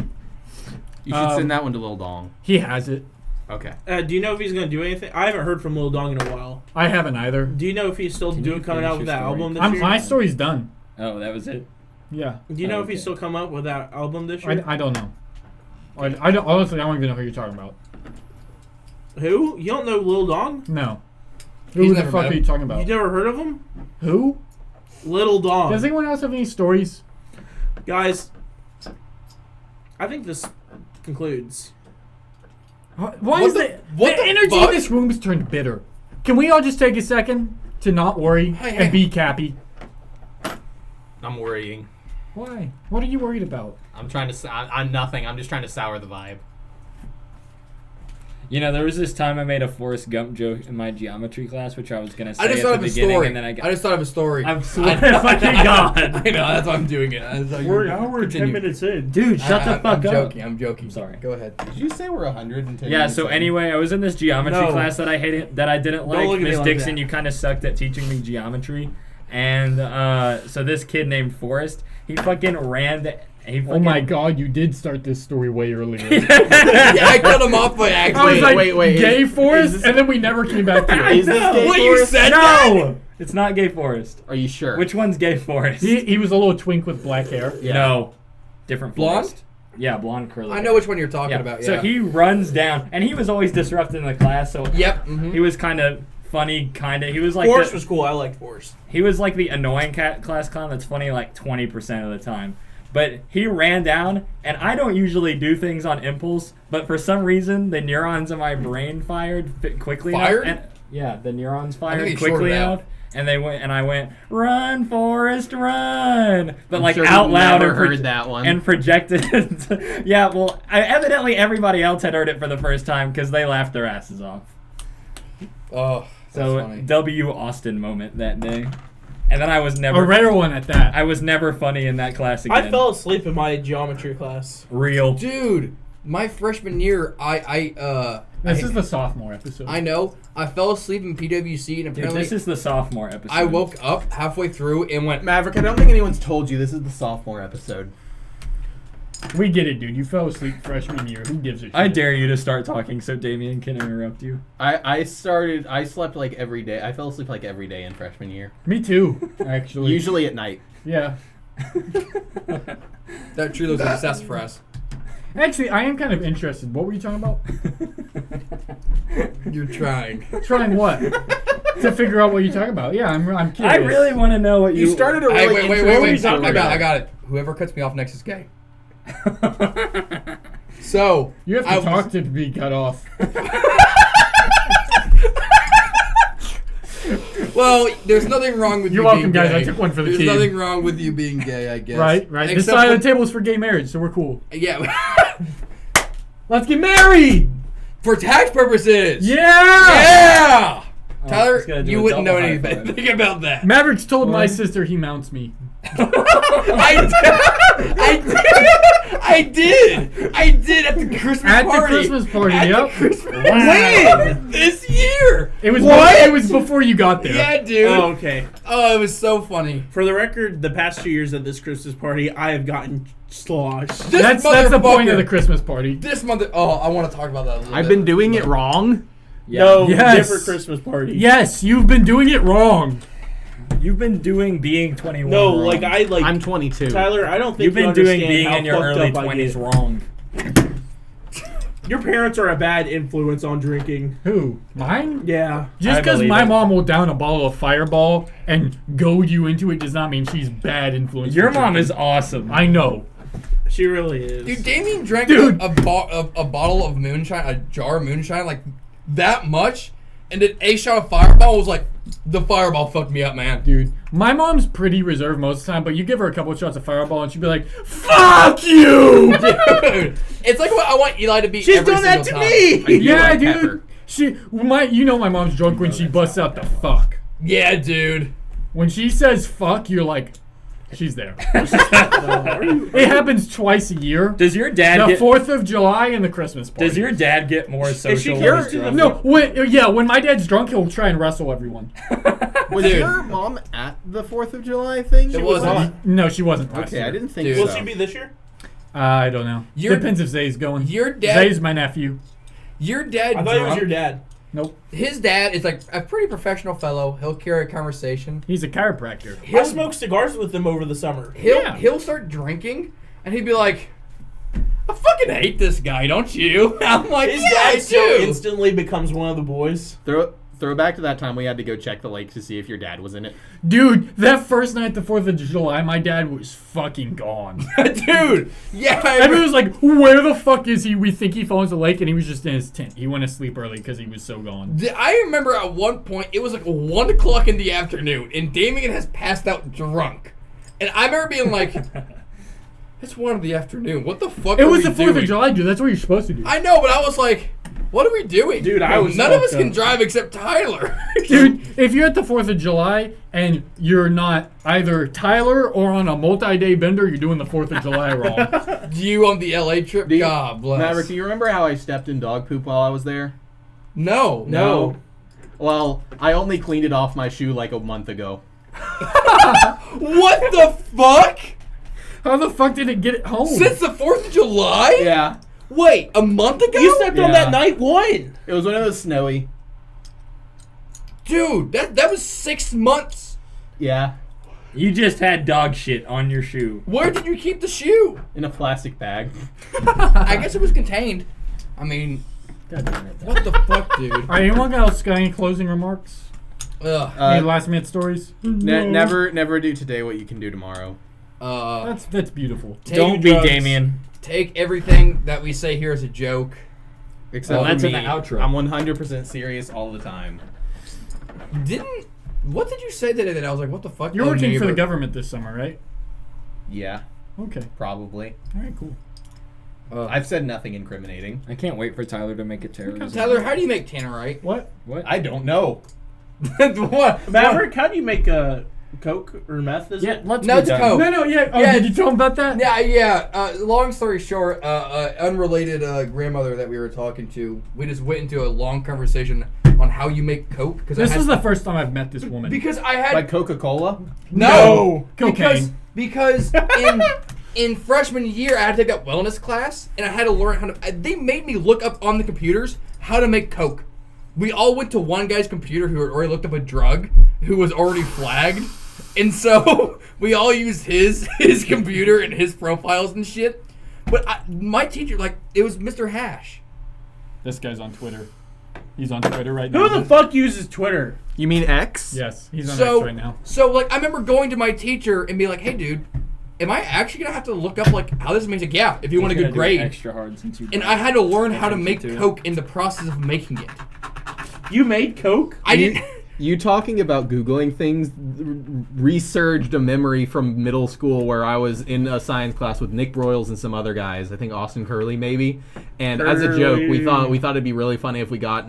You should send that one to Lil Dong. He has it. Okay. Do you know if he's gonna do anything? I haven't heard from Lil Dong in a while. I haven't either. Do you know if he's still Can you coming finish out with your that story? album this year? My story's done. Oh, that was it. Yeah. Do you know if okay. he's still come up with that album this year? I don't know. I don't, honestly, I don't even know who you're talking about. Who? You don't know Lil Dong? No. He's Who the never fuck met are you him. talking You about? never heard of him? Who? Little Dong. Does anyone else have any stories? Guys, I think this concludes. Why What is the- the what the energy fuck? in this room has turned bitter? Can we all just take a second to not worry Hey, and hey. be Cappy? I'm worrying. Why? What are you worried about? I'm trying to. I'm nothing. I'm just trying to sour the vibe. You know, there was this time I made a Forrest Gump joke in my geometry class, which I was gonna say I just at thought the of a beginning, story. and then I got. I just thought of a story. I'm swearing to fucking God. I know, that's why I'm doing it. That's how you continue. in. Dude, shut the fuck up. I'm joking. I'm sorry. Go ahead. Did you say we're 110? Yeah, so minutes in? anyway, I was in this geometry No. class that I hated, that I didn't Don't look like. at me Miss like Dixon, that. you kind of sucked at teaching me geometry. And so this kid named Forrest, he fucking ran. He fucking, Oh my God, you did start this story way earlier. Yeah, I cut him off by I was accident. like, wait, gay is Forest, this- and then we never came back to it. Is this gay What, you Forrest? said that? No! It's not Gay Forrest. Are you sure? Which one's Gay Forrest? He was a little twink with black hair. Yeah. No. Different Blonde? Forrest. Yeah, blonde curly. I know which one you're talking Yeah. about. Yeah. So he runs down, and he was always disrupting the class, so Yep. mhm. he was kind of funny, kind of. He was like Forrest the, was cool. I liked Forrest. he was like the annoying class clown that's funny like 20% of the time. But he ran down, and I don't usually do things on impulse, but for some reason the neurons in my brain fired quickly Fired? enough. And, yeah, the neurons think fired they quickly shorted out. enough, and they went, and I went, "Run, Forrest, run!" But I'm like sure out you've loud never and heard that one. and projected. Yeah, well, evidently everybody else had heard it for the first time because they laughed their asses off. Oh, that's So funny. W Austin moment that day, and then I was never A rare one at that. I was never funny in that class again. I fell asleep in my geometry class. Real. Dude, my freshman year, This is the sophomore episode. I know. I fell asleep in PWC, and Dude, apparently this is the sophomore episode. I woke up halfway through and went, Maverick, I don't think anyone's told you this is the sophomore episode. We get it, dude. You fell asleep freshman year. Who gives a shit? I dare you to start talking so Damien can interrupt you. I slept like every day. I fell asleep like every day in freshman year. Me too, actually. Usually at night. Yeah. that truly was a success for us. Actually, I am kind of interested. What were you talking about? You're trying. Trying what? To figure out what you're talking about. Yeah, I'm curious. I really want to know what You started a Hey, really wait. interesting I story. got it. Whoever cuts me off next is gay. So You have to I was- talk to be cut off. Well, there's nothing wrong with You're you welcome, being guys. I gay. took one for the There's team. nothing wrong with you being gay, I guess. Right. This Except side of when- the table is for gay marriage, so we're cool. Yeah. Let's get married! For tax purposes. Yeah! Yeah. Oh, Tyler, it's gonna do you a wouldn't know double high anything five. about that. Mavericks told my One. sister he mounts me. I did at the Christmas At the party. Christmas party, At yep. the Christmas Wow. When? This year. It was What? It was before you got there. Yeah, dude. Oh, okay. Oh, it was so funny. For the record, the past 2 years at this Christmas party, I have gotten sloshed. This That's the point of the motherfucker- Christmas party. This month. Oh, I want to talk about that a little I've bit. been doing it wrong. Yeah. No, Yes. different Christmas party. Yes, you've been doing it wrong. You've been doing being 21 No, wrong. like I like I'm 22. Tyler. I don't think You've been you doing understand being how in your fucked early up I 20s get. wrong. Your parents are a bad influence on drinking. Who? Mine? Yeah. Just I because believe my it. mom will down a bottle of Fireball and goad you into it does not mean she's bad influence. Your for mom drinking. is awesome. I know. She really is. Dude, Damien drank Dude. a bottle of moonshine, a jar of moonshine, like that much, and then A shot a fireball. Was like, the fireball fucked me up, man. Dude, my mom's pretty reserved most of the time, but you give her a couple of shots of fireball and she'd be like, "Fuck you!" Dude, it's like what I want Eli to be. She's every done that to single time. me. Yeah, like dude. pepper. You know my mom's drunk when she busts out the fuck. Yeah, dude. When she says fuck, you're like, she's there. It happens twice a year. Does your dad The get 4th of July and the Christmas party. Does your dad get more social? she when carries he's to the drunk? No, when my dad's drunk, he'll try and wrestle everyone. Was Dude. your mom at the 4th of July thing? It wasn't. No, she wasn't. last Okay, year. I didn't think Dude. so. Will she be this year? I don't know. Depends if Zay's going. Your dad. Zay's my nephew. Your dad. I thought it was drunk, your dad. Nope. His dad is like a pretty professional fellow. He'll carry a conversation. He's a chiropractor. I smoked cigars with him over the summer. He'll start drinking, and he'd be like, "I fucking hate this guy, don't you?" I'm like, His "Yeah, I dad still do." instantly becomes one of the boys. Throw back to that time we had to go check the lake to see if your dad was in it. Dude, that first night, the 4th of July, my dad was fucking gone. Dude, yeah. Everyone was like, "Where the fuck is he?" We think he fell into the lake, and he was just in his tent. He went to sleep early because he was so gone. I remember at one point it was like 1 o'clock in the afternoon, and Damien has passed out drunk, and I remember being like, "It's 1 in the afternoon. What the fuck?" It are was we the 4th doing? of July, dude. That's what you're supposed to do. I know, but I was like, "What are we doing, Dude, I was None of us fucked can up. drive except Tyler." Dude, if you're at the 4th of July and you're not either Tyler or on a multi-day bender, you're doing the 4th of July wrong. You on the LA trip? God bless. Maverick, do you remember how I stepped in dog poop while I was there? No. Well, I only cleaned it off my shoe like a month ago. What the fuck? How the fuck did it get home? Since the 4th of July? Yeah. Wait, a month ago? You stepped on Yeah. that night one. It was when it was snowy. Dude, that was 6 months. Yeah. You just had dog shit on your shoe. Where did you keep the shoe? In a plastic bag. I guess it was contained. I mean, God damn it. what the fuck, dude? All right, anyone else got any closing remarks? Ugh. Any last minute stories? Never do today what you can do tomorrow. That's beautiful. Take Don't be drugs. Damien. Take everything that we say here as a joke. Except that's for in me. the outro. I'm 100% serious all the time. What did you say today that I was like, what the fuck? You're Oh, working for the neighbor. government this summer, right? Yeah, Okay. probably. All right, cool. I've said nothing incriminating. I can't wait for Tyler to make a terrorism. Tyler, how do you make tannerite? What? What? I don't know. What? Maverick, how do you make coke or meth? Is Yeah, it? let's No, be it's done. Coke. No, yeah. Oh, Yeah. did you tell him about that? Yeah. Long story short, unrelated grandmother that we were talking to, we just went into a long conversation on how you make Coke. This was the first time I've met this woman. because I had Like Coca-Cola? no Cocaine. because in freshman year I had to take that wellness class and I had to learn how to. They made me look up on the computers how to make Coke. We all went to one guy's computer who had already looked up a drug who was already flagged, and so we all used his computer and his profiles and shit. But my teacher, like, it was Mr. Hash. This guy's on Twitter. He's on Twitter right Who now. the fuck uses Twitter? You mean X? Yes, he's on So X right now. So like I remember going to my teacher and be like, "Hey, dude, am I actually gonna have to look up like how this makes like yeah if you want a He's good gonna do it grade?" extra hard since you. And I had to learn how to make too. Coke in the process of making it. You made coke? I didn't. You talking about Googling things resurged a memory from middle school where I was in a science class with Nick Broyles and some other guys. I think Austin Curley maybe. And as a joke, we thought it'd be really funny if we got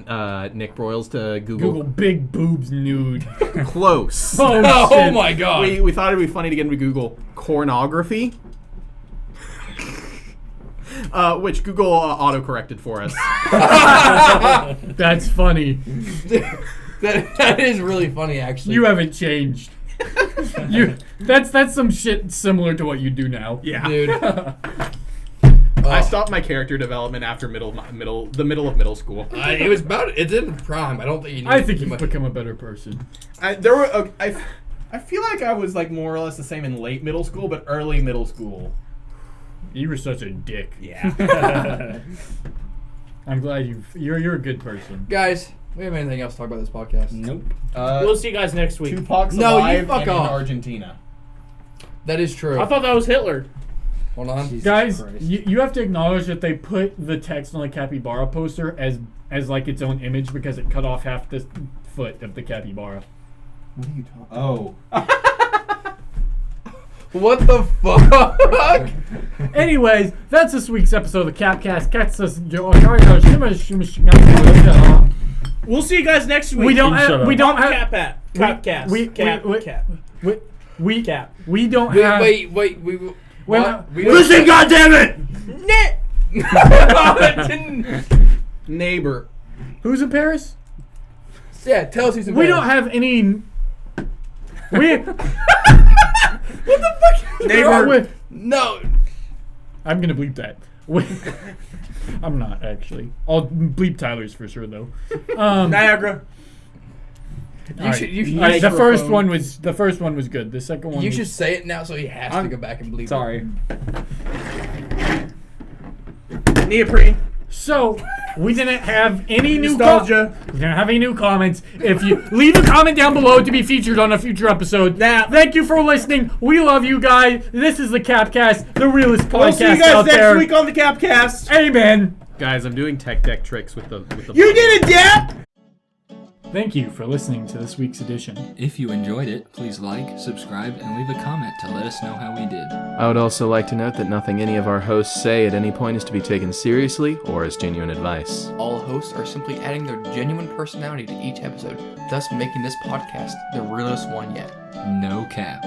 Nick Broyles to Google big boobs nude. close. Oh, Oh shit. my god. We thought it'd be funny to get him to Google cornography. Which Google auto-corrected for us. That's funny. that is really funny, actually. You haven't changed. That's some shit similar to what you do now. Yeah. dude. I stopped my character development after the middle of middle school. It was about. It's in prime. I don't think you. Need I think too you've much. become a better person. I feel like I was like more or less the same in late middle school, but early middle school. You were such a dick. Yeah. I'm glad you're a good person. Guys, we have anything else to talk about this podcast? Nope. We'll see you guys next week. Tupac's No, you alive fuck and off. in Argentina. That is true. I thought that was Hitler. Hold on. Jesus Guys, Christ. you have to acknowledge that they put the text on the capybara poster as like its own image because it cut off half the foot of the capybara. What are you talking? Oh. What the fuck? Anyways, that's this week's episode of the C.A.P.Cast. We'll see you guys next week. We don't Shut have. up. We don't have. C.A.P.Cast. we- Cap. we- Cap. We Cap. we don't have. Wait. Wait, What? We Listen, goddammit! Neighbor. Who's in Paris? Yeah, tell us who's in We Paris. don't have any. We. What the fuck? Neighbor. No. I'm gonna bleep that. I'm not actually. I'll bleep Tyler's for sure though. Niagara. You should. You should. All right, the first Microphone. one was good. The second one. You was, should say it now, so he has to go back and believe. Sorry. Neoprene. So we didn't have any new Nostalgia. we didn't have any new comments. If you leave a comment down below to be featured on a future episode. Now, Thank you for listening. We love you guys. This is the C.A.P.Cast, the realest podcast we'll see you guys out next there. week on the C.A.P.Cast. Amen. Guys, I'm doing tech deck tricks with the. You did it, Dad. Thank you for listening to this week's edition. If you enjoyed it, please like, subscribe, and leave a comment to let us know how we did. I would also like to note that nothing any of our hosts say at any point is to be taken seriously or as genuine advice. All hosts are simply adding their genuine personality to each episode, thus making this podcast the realest one yet. No cap.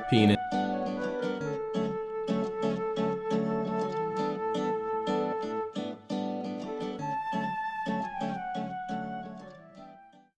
Peanut.